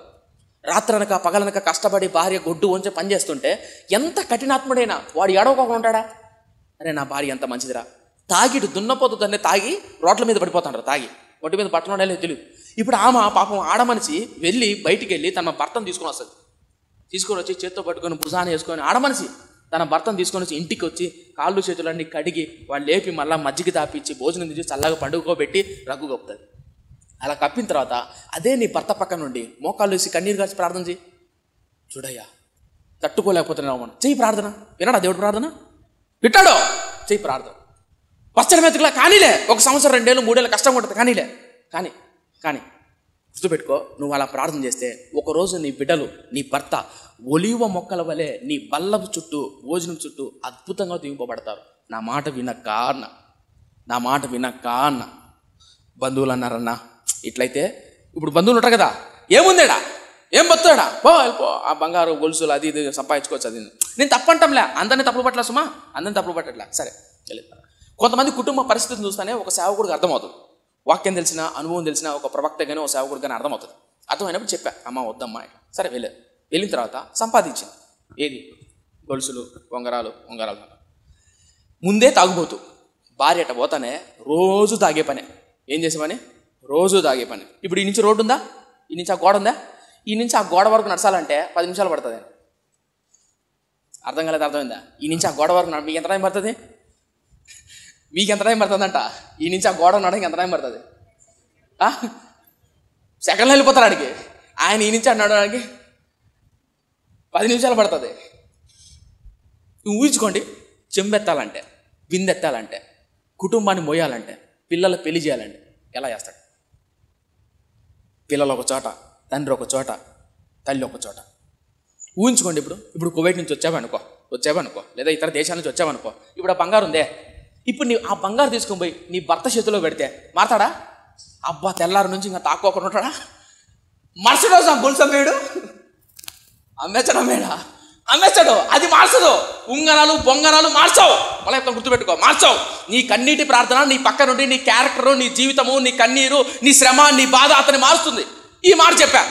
రాత్రనక పగలనక కష్టపడి భార్య గొడ్డు వంచి పనిచేస్తుంటే ఎంత కఠినాత్ముడైనా వాడు ఏడవకుండా ఉంటాడా? అరే నా భార్య ఎంత మంచిదిరా, తాగిడు దున్నపోతు దాన్ని తాగి రోడ్ల మీద పడిపోతాడు, తాగి ఒంటి మీద బట్టలు ఉండాలి తెలియదు. ఇప్పుడు ఆమె పాపం ఆడమనిషి వెళ్ళి బయటికి వెళ్ళి తన భర్తను తీసుకొని వస్తుంది, తీసుకొని వచ్చి చేత్తో పట్టుకొని భుజాన వేసుకొని ఆడమనిషి తన భర్తను తీసుకొని వచ్చి ఇంటికి వచ్చి కాళ్ళు చేతులన్నీ కడిగి వాళ్ళు లేపి మళ్ళీ మజ్జిగ తాపించి భోజనం తీసి చల్లగా పండుగోబెట్టి రగ్గు కప్పుతుంది. అలా కప్పిన తర్వాత అదే నీ భర్త పక్క నుండి మోకాళ్ళు వేసి కన్నీరు కాల్చి ప్రార్థన చేయి. చూడయ్యా తట్టుకోలేకపోతున్నావు మనం, చెయ్యి ప్రార్థన. వినడా దేవుడు ప్రార్థన? విట్టాడో చెయ్యి ప్రార్థన. పచ్చడి మెతుకులా కానీలే, 1 సంవత్సరం 2 ఏళ్ళు 3 ఏళ్ళు కష్టం ఉంటుంది కానీలే. కానీ గుర్తుపెట్టుకో, నువ్వు అలా ప్రార్థన చేస్తే ఒకరోజు నీ బిడ్డలు, నీ భర్త ఒలీవ మొక్కల వలె నీ బల్లపు చుట్టూ, భోజనం చుట్టూ అద్భుతంగా దింపబడతారు. నా మాట వినక్క అన్న. బంధువులు అన్నారన్నా, ఇట్లయితే ఇప్పుడు బంధువులు ఉంటారు కదా, ఏముందేడా, ఏం బతాడా, వెళ్ళిపో, ఆ బంగారు గొలుసులు అది ఇది సంపాదించుకోవచ్చు. అది నేను తప్పంటంలే, అందరినీ తప్పులు పట్టలే సుమా, అందరినీ తప్పులు పట్టట్లే. సరే తెలియదు. కొంతమంది కుటుంబ పరిస్థితిని చూస్తేనే ఒక సేవకుడికి అర్థమవుతుంది. వాక్యం తెలిసిన, అనుభవం తెలిసిన ఒక ప్రవక్త కానీ ఒక సేవకుడికి కానీ అర్థమవుతుంది. అర్థమైనప్పుడు చెప్పా, అమ్మ వద్దమ్మా. సరే వెళ్ళిన తర్వాత సంపాదించింది ఏది? గొలుసులు, ఉంగరాలు. ముందే తాగుబోతు, భార్య అట్ట పోతానే రోజు తాగే పనే. ఏం చేసే పని? రోజు తాగే పని. ఇప్పుడు ఈ నుంచి రోడ్డు ఉందా, ఈ నుంచి ఆ గోడ ఉందా, ఈ నుంచి ఆ గోడ వరకు నడచాలంటే 10 నిమిషాలు పడుతుంది. అర్థం కాలేదు, అర్థమైందా? ఈ నుంచి ఆ గోడ వరకు మీకు ఎంత టైం పడుతుంది? మీకు ఎంత టైం పడుతుందంట? ఈ నుంచి ఆ గోడ నడడానికి ఎంత టైం పడుతుంది? సెకండ్లో వెళ్ళిపోతారు ఆడికి. ఆయన ఈ నుంచి నడవడానికి 10 నిమిషాలు పడుతుంది. ఊహించుకోండి, చెంబెత్తాలంటే, బిందెత్తాలంటే, కుటుంబాన్ని మోయాలంటే, పిల్లల పెళ్లి చేయాలంటే ఎలా చేస్తాడు? పిల్లలు ఒక చోట, తండ్రి ఒక చోట, తల్లి ఒక చోట. ఊహించుకోండి, ఇప్పుడు కువైట్ నుంచి వచ్చావనుకో, లేదా ఇతర దేశాల నుంచి వచ్చావనుకో, ఇప్పుడు ఆ బంగారు ఉందే, ఇప్పుడు నీ ఆ బంగారు తీసుకొని పోయి నీ భర్త చేతిలో పెడితే మారతాడా? అబ్బా తెల్లారి నుంచి ఇంకా తాక్కోకుండా ఉంటాడా? మరుసటి రోజు ఆ గొలుసు అమ్మేడు, అమ్మేచ్చడమేడా, అమ్మేస్తాడు. అది మార్చదు. ఉంగరాలు బొంగరాలు మార్చావు. మళ్ళీ గుర్తుపెట్టుకో, మార్చావు. నీ కన్నీటి ప్రార్థన, నీ పక్క నుండి నీ క్యారెక్టరు, నీ జీవితము, నీ కన్నీరు, నీ శ్రమ, నీ బాధ అతన్ని మారుస్తుంది. ఈ మాట చెప్పా.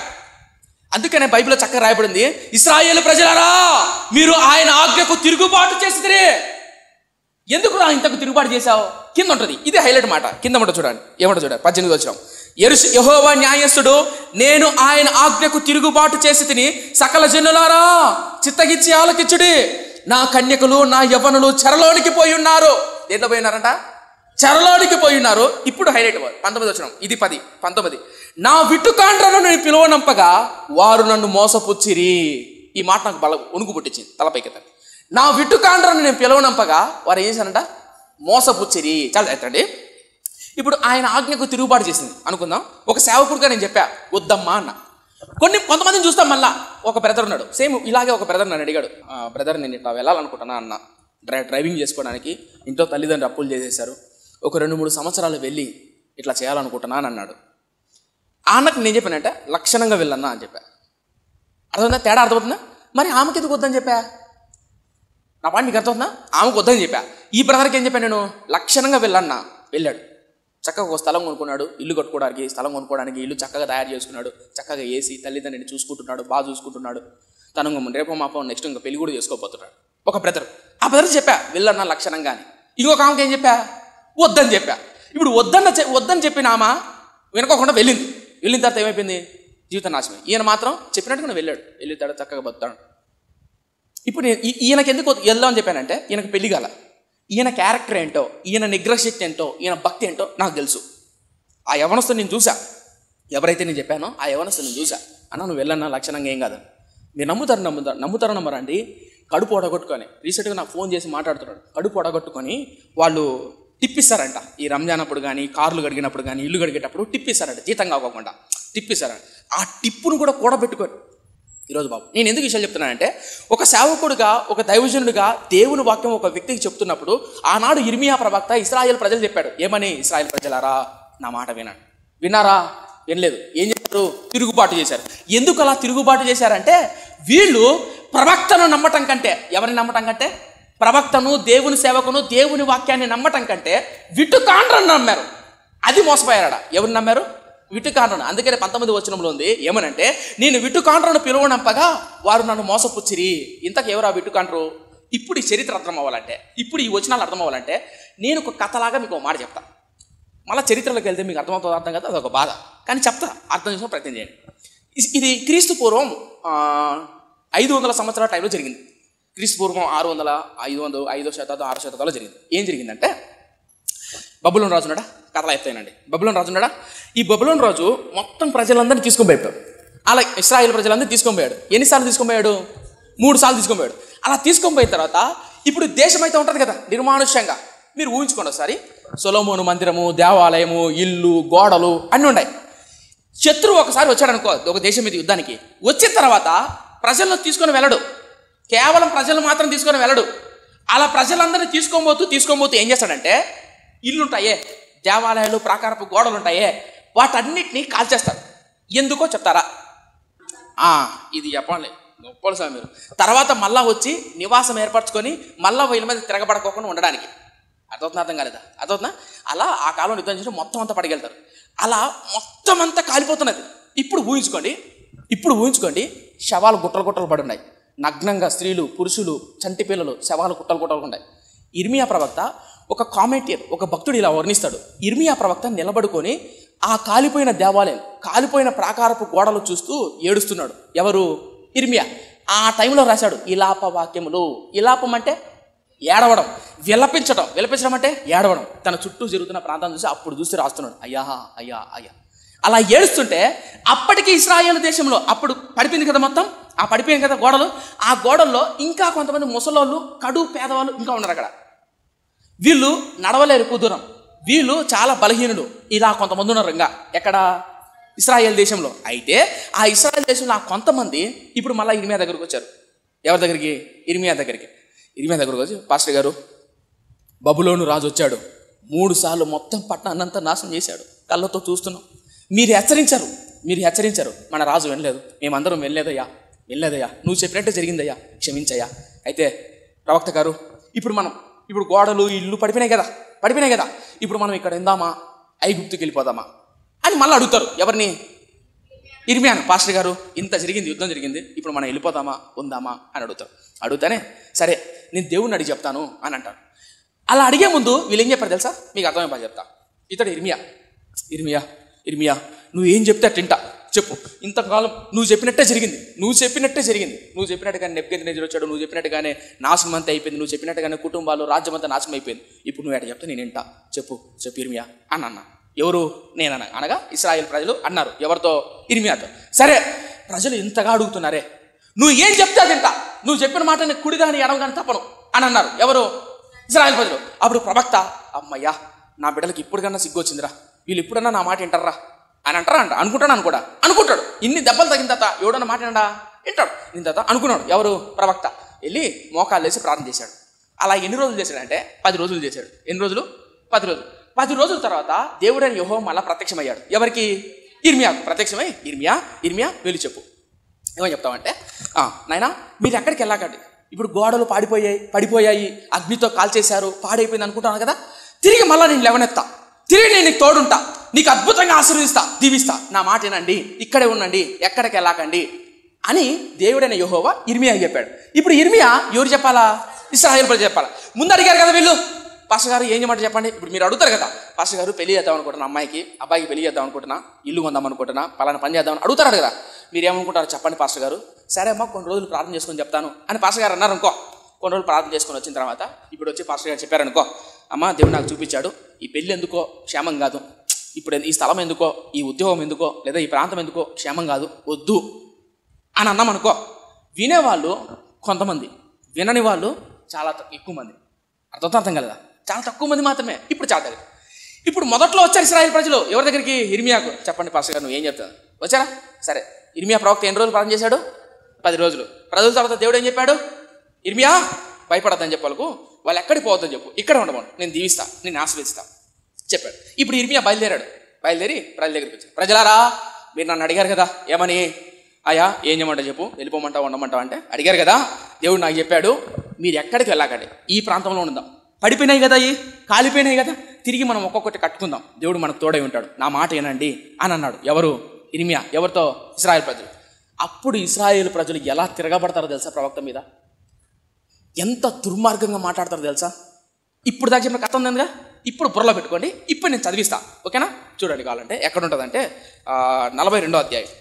అందుకనే బైబిల్లో చక్కగా రాయబడింది, ఇశ్రాయేలు ప్రజలారా మీరు ఆయన ఆజ్ఞకు తిరుగుబాటు చేసిరే. ఎందుకు ఇంతకు తిరుగుబాటు చేశావు? కింద ఉంటుంది, ఇది హైలైట్ మాట. కింద ఉంటుంది చూడండి, ఏమంటో చూడండి. 18 వచనం, యెహోవా న్యాయస్థుడు, నేను ఆయన ఆజ్ఞకు తిరుగుబాటు చేసి తిని సకల జనులారా చిత్తగిచ్చి ఆలకిచ్చుడి. నా కన్యకులు నా యవ్వనులు చెరలోనికి పోయి ఉన్నారు. దేంట్లో పోయి ఉన్నారంట? చెరలోనికి పోయి ఉన్నారు. ఇప్పుడు హైలైట్ 19 వచనం, ఇది 10, 19. నా విట్టుకాండ్రను నేను పిలువనంపగా వారు నన్ను మోసపుచ్చిరి. ఈ మాట నాకు బల ఉణుకు పుట్టించింది తలపైకి. నా విట్టుకాండ్రను నేను పిలువనంపగా వారు ఏం చేశారంట? మోసపుచ్చిరి. చాలా ఎత్తండి. ఇప్పుడు ఆయన ఆజ్ఞకు తిరుగుబాటు చేసింది అనుకుందాం. ఒక సేవకుడిగా నేను చెప్పా వద్దమ్మా అన్న. కొంతమందిని చూస్తాం. మళ్ళా ఒక బ్రదర్ ఉన్నాడు, సేమ్ ఇలాగే ఒక బ్రదర్ నన్ను అడిగాడు, బ్రదర్ నేను ఇట్లా వెళ్ళాలనుకుంటున్నా అన్న, డ్రైవింగ్ చేసుకోవడానికి. ఇంట్లో తల్లిదండ్రులు అప్పులు చేసేశారు, ఒక 2-3 సంవత్సరాలు వెళ్ళి ఇట్లా చేయాలనుకుంటున్నా అని అన్నాడు. ఆ అన్నకు నేను చెప్పానంటే లక్షణంగా వెళ్ళన్నా అని చెప్పా. అర్థమవుతుందా? తేడా అర్థమవుతుందా? మరి ఆమెకి ఎందుకు వద్దని చెప్పా? నా పాయింట్ నీకు అర్థమవుతుందా? ఆమెకు వద్దని చెప్పా. ఈ బ్రదర్కి ఏం చెప్పాను నేను? లక్షణంగా వెళ్ళన్నా. వెళ్ళాడు, చక్కగా ఒక స్థలం కొనుక్కున్నాడు, ఇల్లు కట్టుకోవడానికి స్థలం కొనుక్కోవడానికి ఇల్లు చక్కగా తయారు చేసుకున్నాడు, చక్కగా ఏసీ, తల్లిదండ్రుని చూసుకుంటున్నాడు, బాగా చూసుకుంటున్నాడు. తను రేపో మాపో నెక్స్ట్ ఇంకా పెళ్లి కూడా చేసుకోపోతున్నాడు. ఒక బ్రదర్, ఆ బ్రదర్ చెప్పా వెళ్ళన్నా లక్షణంగా అని. ఇంకొక ఆమెకి ఏం చెప్పా? వద్దని చెప్పా. ఇప్పుడు వద్దని చెప్పిన ఆమె వినుకోకుండా వెళ్ళింది. వెళ్ళిన తర్వాత ఏమైపోయింది? జీవితం నాశనం. ఈయన మాత్రం చెప్పినట్టుగా వెళ్ళాడు, వెళ్ళితాడు, చక్కగా బతాడు. ఇప్పుడు నేను ఈయనకి ఎందుకు వెళ్దామని చెప్పానంటే, ఈయనకు పెళ్లి కాల, ఈయన క్యారెక్టర్ ఏంటో, ఈయన నిగ్రహశక్తి ఏంటో, ఈయన భక్తి ఏంటో నాకు తెలుసు. ఆ యవనస్తుని నేను చూసా. ఎవరైతే నేను చెప్పానో ఆ యవనస్తుని నేను చూసా. అన్న నువ్వు వెళ్ళన్నా లక్షణంగా ఏం కాదు. మీరు నమ్ముతారు నమ్మరండి. కడుపు ఒడగొట్టుకొని రీసెంట్గా నాకు ఫోన్ చేసి మాట్లాడుతున్నాడు. కడుపు ఒడగొట్టుకొని వాళ్ళు టిప్ ఇస్తారంట. ఈ రంజాన్ అప్పుడు కానీ, కార్లు గడిగినప్పుడు కానీ, ఇల్లు గడిగేటప్పుడు టిప్ ఇస్తారంట, జీతం కాకుండా టిప్ ఇస్తారంట. ఆ టిప్పును కూడా కూడబెట్టుకొని ఈరోజు బాబు నేను ఎందుకు విషయాలు చెప్తున్నానంటే, ఒక సేవకుడుగా, ఒక దైవజనుడిగా దేవుని వాక్యం ఒక వ్యక్తికి చెప్తున్నప్పుడు, ఆనాడు ఇర్మియా ప్రవక్త ఇశ్రాయేలు ప్రజలు చెప్పాడు. ఏమని? ఇశ్రాయేలు ప్రజలారా నా మాట వినండి. విన్నారా? వినలేదు. ఏం చేశారు? తిరుగుబాటు చేశారు. ఎందుకు అలా తిరుగుబాటు చేశారంటే, వీళ్ళు ప్రవక్తను నమ్మటం కంటే, ఎవరిని నమ్మటం కంటే, ప్రవక్తను, దేవుని సేవకును, దేవుని వాక్యాన్ని నమ్మటం కంటే విట్టుకాండ్రను నమ్మారు. అది మోసపోయారట. ఎవరిని నమ్మారు? విట్టుకాండ్రను. అందుకనే 19 వచనంలో ఉంది ఏమనంటే, నేను విట్టుకాండ్రను పిలువనంపగా వారు నన్ను మోసపుచ్చిరి. ఇంతకు ఎవరు ఆ విట్టుకాండ్రు? ఇప్పుడు ఈ చరిత్ర అర్థం అవ్వాలంటే, ఇప్పుడు ఈ వచనాలు అర్థం అవ్వాలంటే, నేను ఒక కథలాగా మీకు ఒక మాట చెప్తా. మళ్ళీ చరిత్రలోకి వెళ్తే మీకు అర్థమవుతుంది, అర్థం కదా, అదొక బాధ. కానీ చెప్తా, అర్థం చేసుకుని ప్రయత్నం చేయండి. ఇది క్రీస్తు పూర్వం 500 సంవత్సరాల టైంలో జరిగింది. క్రీస్తు పూర్వం 600, 500, 5వ శతాబ్దం, 6వ శతాబ్దంలో జరిగింది. ఏం జరిగిందంటే, బబులోను రాజు ఉన్నాడా? కథలు చెప్తానండి. బబులోను రాజు ఉన్నాడా? ఈ బబులోను రాజు మొత్తం ప్రజలందరినీ తీసుకొని పోయాడు. అలా ఇశ్రాయేలు ప్రజలందరినీ తీసుకొని పోయాడు. ఎన్నిసార్లు తీసుకొని పోయాడు? 3 సార్లు తీసుకొని పోయాడు. అలా తీసుకొని పోయిన తర్వాత ఇప్పుడు దేశం అయితే ఉంటుంది కదా నిర్మానుష్యంగా. మీరు ఊహించుకోండి ఒకసారి, సొలొమోను మందిరము, దేవాలయము, ఇల్లు, గోడలు అన్నీ ఉన్నాయి. శత్రువు ఒకసారి వచ్చాడు అనుకో ఒక దేశం మీద యుద్ధానికి, వచ్చిన తర్వాత ప్రజలను తీసుకొని వెళ్ళడు, కేవలం ప్రజలు మాత్రం తీసుకొని వెళ్ళడు. అలా ప్రజలందరినీ తీసుకొని ఏం చేస్తాడంటే, ఇల్లుంటాయే, దేవాలయాలు, ప్రాకారపు గోడలు ఉంటాయే, వాటన్నిటినీ కాల్చేస్తాడు. ఎందుకో చెప్తారా? ఇది చెప్పండి, గొప్పలు స్వామి మీరు. తర్వాత మళ్ళా వచ్చి నివాసం ఏర్పరచుకొని మళ్ళా వీళ్ళ మీద తిరగబడకోకుండా ఉండడానికి. అర్థం కాలేదా? అర్థవుతుందా? అలా ఆ కాలంలో యుద్ధం చేసి మొత్తం అంతా పడిగెళ్తారు. అలా మొత్తం అంతా కాలిపోతున్నది. ఇప్పుడు ఊహించుకోండి, శవాలు గుట్టలు పడి ఉన్నాయి. నగ్నంగా స్త్రీలు, పురుషులు, చంటి పిల్లలు, శవాలు గుట్టలు ఉన్నాయి. ఇర్మియా ప్రవక్త ఒక కామెంటియర్, ఒక భక్తుడు ఇలా వర్ణిస్తాడు. ఇర్మియా ప్రవక్త నిలబడుకొని ఆ కాలిపోయిన దేవాలయం, కాలిపోయిన ప్రాకారపు గోడలు చూస్తూ ఏడుస్తున్నాడు. ఎవరు? ఇర్మియా. ఆ టైంలో రాశాడు ఇలాప వాక్యములు. ఇలాపం అంటే ఏడవడం, విలపించడం అంటే ఏడవడం. తన చుట్టూ జరుగుతున్న ప్రాంతాన్ని చూసి అప్పుడు చూసి రాస్తున్నాడు, అయ్యా అయ్యా అయ్యా. అలా ఏడుస్తుంటే అప్పటికి ఇశ్రాయేలు దేశంలో అప్పుడు పడిపోయింది కదా, మొత్తం ఆ పడిపోయింది కదా గోడలు. ఆ గోడల్లో ఇంకా కొంతమంది ముసలోళ్ళు, కడు పేదవాళ్ళు ఇంకా ఉన్నారు అక్కడ. వీళ్ళు నడవలేరు ఎక్కువ దూరం, వీళ్ళు చాలా బలహీనులు. ఇలా కొంతమంది ఉన్నారు ఇంకా ఎక్కడ? ఇశ్రాయేల్ దేశంలో. అయితే ఆ ఇశ్రాయేల్ దేశంలో ఆ కొంతమంది ఇప్పుడు మళ్ళీ ఇర్మియా దగ్గరకు వచ్చారు. ఎవరి దగ్గరికి? ఇర్మియా దగ్గరికి వచ్చి, పాస్టర్ గారు, బబులోను రాజు వచ్చాడు, 3 సార్లు మొత్తం పట్టణాన్నంతా నాశనం చేశాడు, కళ్ళతో చూస్తున్నాం. మీరు హెచ్చరించారు, మన రాజు వినలేదు, మేమందరం వినలేదయ్యా, వెళ్ళలేదయ్యా, నువ్వు చెప్పినట్టే జరిగిందయ్యా, క్షమించయ్యా. అయితే ప్రవక్త గారు ఇప్పుడు గోడలు ఇల్లు పడిపోయినాయి కదా, ఇప్పుడు మనం ఇక్కడ ఉందామా, ఐగుప్తుకి వెళ్ళిపోదామా అని మళ్ళీ అడుగుతారు. ఎవరిని? ఇర్మియాను. పాస్టర్ గారు ఇంత జరిగింది, యుద్ధం జరిగింది, ఇప్పుడు మనం వెళ్ళిపోదామా ఉందామా అని అడుగుతారు. అడుగుతానే సరే నేను దేవుణ్ణి అడిగి చెప్తాను అని అంటాను. అలా అడిగే ముందు వీళ్ళు ఏం చెప్పారు తెలుసా? మీకు అర్థమైపో చెప్తా. ఇతడు ఇర్మియా నువ్వు ఏం చెప్తే అట్టింటా, చెప్పు. ఇంతకాలం నువ్వు చెప్పినట్టే జరిగింది, నువ్వు చెప్పినట్టుగానే నెబుకద్నెజరు వచ్చాడు, నువ్వు చెప్పినట్టుగానే నాశనం అంతా అయిపోయింది, నువ్వు చెప్పినట్టుగానే కుటుంబాలు రాజ్యం అంతా నాశనం అయిపోయింది. ఇప్పుడు నువ్వు ఎట చెప్తే నేను వింటా, చెప్పు ఇర్మియా అని అన్నా. ఎవరు? నేనన్నా. అనగా ఇశ్రాయేల్ ప్రజలు అన్నారు. ఎవరితో? ఇర్మియాతో. సరే ప్రజలు ఇంతగా అడుగుతున్నారే, నువ్వు ఏం చెప్తే అది వింటా, నువ్వు చెప్పిన మాట నేను కుడి కానీ ఎడమ కానీ తప్పను అని అన్నారు. ఎవరు? ఇశ్రాయేల్ ప్రజలు. అప్పుడు ప్రవక్త, అమ్మయ్యా నా బిడ్డలకి ఇప్పుడు కన్నా సిగ్గు వచ్చిందిరా, వీళ్ళు ఇప్పుడన్నా నా మాట వింటారా అని అనుకుంటాడు. ఇన్ని దెబ్బలు తగిన తర్వాత ఎవడన్నా మాట వింటాడు. దీని తర్వాత అనుకున్నాడు. ఎవరు? ప్రవక్త. వెళ్ళి మోకాళ్ళు వేసి ప్రార్థన చేశాడు. అలా ఎన్ని రోజులు చేశాడంటే 10 రోజులు చేశాడు. ఎన్ని రోజులు? 10 రోజులు. 10 రోజుల తర్వాత దేవుడైన యెహోవా మళ్ళా ప్రత్యక్షమయ్యాడు. ఎవరికి? ఇర్మియాకు ప్రత్యక్షమై, ఇర్మియా వెళ్ళి చెప్పు. ఏమని చెప్తామంటే, నాయనా మీరు ఎక్కడికి వెళ్ళాకండి, ఇప్పుడు గోడలు పడిపోయాయి, అగ్నితో కాల్చేశారు, పాడైపోయింది అనుకుంటాను కదా, తిరిగి మళ్ళీ నేను లేవనెత్తా, తిరిగి నేను నీకు తోడుంటా, నీకు అద్భుతంగా ఆశీర్వదిస్తా, దీవిస్తా, నా మాట వినండి, ఇక్కడే ఉండండి, ఎక్కడికి వెళ్ళాకండి అని దేవుడైన యెహోవా ఇర్మియాకి చెప్పాడు. ఇప్పుడు ఇర్మియా ఎవరు చెప్పాలా? ఇశ్రాయేలు ప్రజలు చెప్పాలా. ముందు అడిగారు కదా వీళ్ళు, పాస్టర్ గారు ఏం చేయమంటే చెప్పండి. ఇప్పుడు మీరు అడుగుతారు కదా, పాస్టర్ గారు పెళ్లి చేద్దాం అనుకుంటున్నా, అబ్బాయికి పెళ్లి చేద్దాం అనుకుంటున్నా, ఇల్లు కొందాం అనుకుంటున్నా, పలానా పని చేద్దామని అడుగుతారు కదా. మీరు ఏమనుకుంటారు చెప్పండి పాస్టర్ గారు. సరే అమ్మా కొన్ని రోజులు ప్రార్థన చేసుకొని చెప్తాను అని పాస్టర్ గారు అన్నారు అనుకో. కొన్ని రోజులు ప్రార్థన చేసుకొని వచ్చిన తర్వాత ఇప్పుడు వచ్చి పాస్టర్ గారు చెప్పారనుకో, అమ్మ దేవుడు నాకు చూపించాడు, ఈ పెళ్ళి ఎందుకో క్షేమం కాదు, ఇప్పుడు ఈ స్థలం ఎందుకో, ఈ ఉద్యోగం ఎందుకో, లేదా ఈ ప్రాంతం ఎందుకో క్షేమం కాదు, వద్దు అని అన్నామనుకో. వినేవాళ్ళు కొంతమంది, వినని వాళ్ళు చాలా ఎక్కువ మంది. అర్థం కలదా? చాలా తక్కువ మంది మాత్రమే. ఇప్పుడు చాలా దగ్గర. ఇప్పుడు మొదట్లో వచ్చారు ఇశ్రాయేలు ప్రజలు ఎవరి దగ్గరికి? ఇర్మియాకు. చెప్పండి పాస్టర్ గారు నువ్వు ఏం చెప్తాను. వచ్చారా? సరే ఇర్మియా ప్రవక్త ఎన్ని రోజులు ప్రార్థన చేశాడు? 10 రోజులు. 10 రోజుల తర్వాత దేవుడు ఏం చెప్పాడు? ఇర్మియా భయపడద్దని చెప్పాలకు, వాళ్ళు ఎక్కడికి పోవద్దని చెప్పు, ఇక్కడ ఉండమను, నేను దీవిస్తా, నేను ఆశీర్వదిస్తా చెప్పాడు. ఇప్పుడు ఇర్మియా బయలుదేరి ప్రజల దగ్గరికి వచ్చాడు. ప్రజలారా మీరు నన్ను అడిగారు కదా, ఏమని? అయ్యా ఏం చేయమంటా చెప్పు, వెళ్ళిపోమంటావు ఉండమంటావు అంటే అడిగారు కదా, దేవుడు నాకు చెప్పాడు మీరు ఎక్కడికి వెళ్ళాకండి, ఈ ప్రాంతంలో ఉందాం, పడిపోయినాయి కదా, కాలిపోయినాయి కదా, తిరిగి మనం ఒక్కొక్కటి కట్టుకుందాం, దేవుడు మనకు తోడై ఉంటాడు, నా మాట ఏనండి అని అన్నాడు. ఎవరు? ఇర్మియా. ఎవరితో? ఇశ్రాయేలు ప్రజలు. అప్పుడు ఇశ్రాయేలు ప్రజలు ఎలా తిరగబడతారో తెలుసా ప్రవక్త మీద, ఎంత దుర్మార్గంగా మాట్లాడతారో తెలుసా. ఇప్పుడు దాకా చెప్పిన కథ ఉందిగా, ఇప్పుడు బుర్రలో పెట్టుకోండి, ఇప్పుడు నేను చదివిస్తా, ఓకేనా? చూడండి కావాలంటే ఎక్కడ ఉంటుందంటే 42వ అధ్యాయం,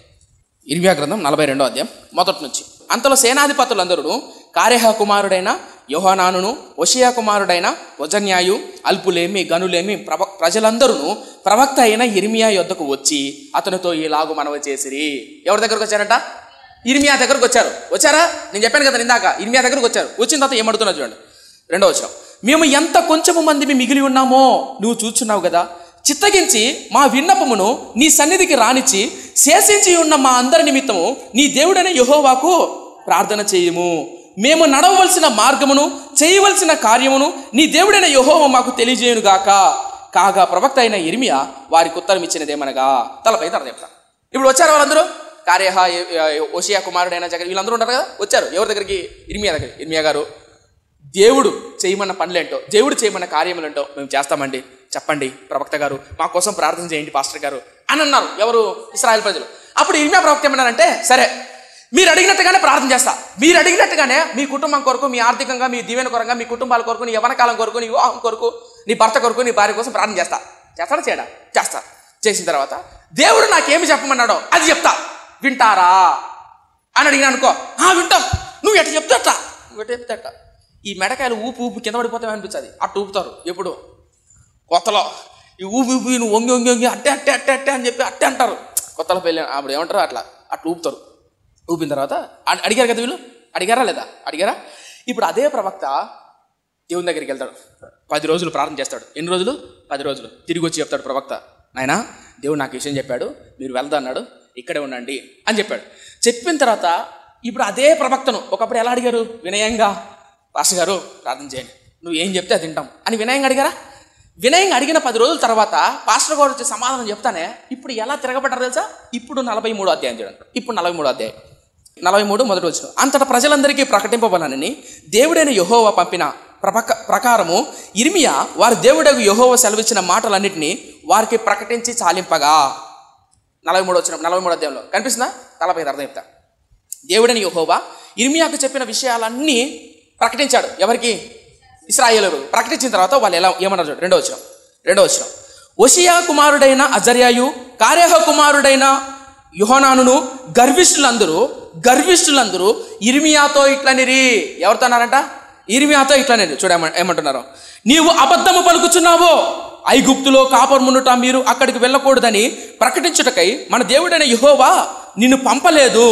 ఇర్మియా గ్రంథం 42వ అధ్యాయం మొదటి నుంచి. అంతలో సేనాధిపతులందరూ కారేహ కుమారుడైన యోహానానును, ఓషియా కుమారుడైన వజన్యాయు, అల్పులేమి గనులేమి ప్రజలందరూ ప్రవక్త అయిన ఇర్మియా యొద్దకు వచ్చి అతనితో ఇలాగు మనవి చేసిరి. ఎవరి దగ్గరకు వచ్చారంట? ఇర్మియా దగ్గరకు వచ్చారా? నేను చెప్పాను కదా ఇందాక, ఇర్మియా దగ్గరకు వచ్చారు. వచ్చిన తర్వాత ఏమడుతున్నా చూడండి, 2వ వచనం. మేము ఎంత కొంచెము మంది మిగిలి ఉన్నామో నువ్వు చూచున్నావు కదా, చిత్తగించి మా విన్నపమును నీ సన్నిధికి రానిచ్చి శేషించి ఉన్న మా అందరి నిమిత్తము నీ దేవుడైన యెహోవాకు ప్రార్థన చేయము. మేము నడవవలసిన మార్గమును చేయవలసిన కార్యమును నీ దేవుడైన యెహోవా మాకు తెలియజేయునుగాక. కాగా ప్రవక్త అయిన ఇర్మియా వారికి ఉత్తరం ఇచ్చినదేమనగా, తలపై తల చెప్తా. ఇప్పుడు వచ్చారు వాళ్ళందరూ, కారేహ, ఓషియా కుమారుడైన జగన్, వీళ్ళందరూ ఉంటారు కదా. వచ్చారు ఎవరి దగ్గరికి? ఇర్మియా దగ్గర. ఇర్మియా గారు, దేవుడు చేయమన్న పనులేంటో, దేవుడు చేయమన్న కార్యములేంటో మేము చేస్తామండి, చెప్పండి ప్రవక్త గారు, మా కోసం ప్రార్థన చేయండి పాస్టర్ గారు అని అన్నారు. ఎవరు? ఇశ్రాయేలు ప్రజలు. అప్పుడు ఇర్మియా ప్రవక్త ఏమన్నారంటే, సరే మీరు అడిగినట్టుగానే ప్రార్థన చేస్తా, మీరు అడిగినట్టుగానే మీ కుటుంబం కొరకు, మీ ఆర్థికంగా, మీ దీవెన కొరంగా, మీ కుటుంబాల కొరకు, నీ యవ్వన కాలం కొరకు, నీ వివాహం కొరకు, నీ భర్త కొరకు, నీ భార్య కోసం ప్రార్థన చేస్తాడా చేయడా? చేస్తా. చేసిన తర్వాత దేవుడు నాకేమి చెప్పమన్నాడో అది చెప్తా, వింటారా అని అడిగినా అనుకో, వింటాం, నువ్వు ఎట్ట చెప్తాట. ఈ మెడకాయలు ఊపు కింద పడిపోతాయి అనిపించదు, అట్టు ఊపుతారు. ఎప్పుడు కొత్తలో ఈ ఊపి నువ్వు వంగి అట్టే అని చెప్పి అట్టే అంటారు. కొత్తలో పెళ్ళి అప్పుడు ఏమంటారు, అట్లా ఊపుతారు. ఊపిన తర్వాత అడిగారు కదా వీళ్ళు, అడిగారా లేదా? అడిగారా? ఇప్పుడు అదే ప్రవక్త దేవుని దగ్గరికి వెళ్తాడు, 10 రోజులు ప్రార్థన చేస్తాడు. ఎన్ని రోజులు? 10 రోజులు. తిరిగి వచ్చి చెప్తాడు ప్రవక్త, నాయనా దేవుడు నాకు విషయం చెప్పాడు, మీరు వెళ్దా అన్నాడు, ఇక్కడే ఉండండి అని చెప్పాడు. చెప్పిన తర్వాత ఇప్పుడు అదే ప్రవక్తను ఒకప్పుడు ఎలా అడిగారు? వినయంగా, పాస్టర్ గారు ప్రార్థన చేయండి, నువ్వు ఏం చెప్తే అది తింటాం అని వినయంగా అడిగారా? వినయంగా అడిగిన 10 రోజుల తర్వాత పాస్టర్ గారు వచ్చి సమాధానం చెప్తానే ఇప్పుడు ఎలా తిరగబడ్డారు తెలుసా? ఇప్పుడు 43వ అధ్యాయం చూడండి. ఇప్పుడు 43వ అధ్యాయం 43 మొదటి వచనం. అంతటా ప్రజలందరికీ ప్రకటింపబలనని దేవుడైన యెహోవా పంపిన ప్రకారము యిర్మీయా వారి దేవుడైన యెహోవా సెలవిచ్చిన మాటలన్నిటినీ వారికి ప్రకటించి చాలింపగా. 43 వచనం 43 అధ్యాయంలో కనిపిస్తుందా? తలపై అర్థం చెప్తా. దేవుడైన యెహోవా యిర్మీయాకు చెప్పిన విషయాలన్నీ ప్రకటించాడు. ఎవరికి? ఇశ్రాయేలు. ప్రకటించిన తర్వాత వాళ్ళు ఏమన్నారు చూడండి. రెండో వచనం. ఓషియా కుమారుడైన అజర్యాయు, కారేహ కుమారుడైన యోహానానును గర్విష్ఠులందరూ యిర్మీయాతో ఇట్లనిరి. ఎవరితో అన్నారంట? యిర్మీయాతో ఇట్లనిరి. చూడ ఏమంటున్నారు? నీవు అబద్ధము పలుకుచున్నావో, ఐగుప్తులో కాపురమునుట మీరు అక్కడికి వెళ్ళకూడదని ప్రకటించుటకై మన దేవుడైన యెహోవా నిన్ను పంపలేదు.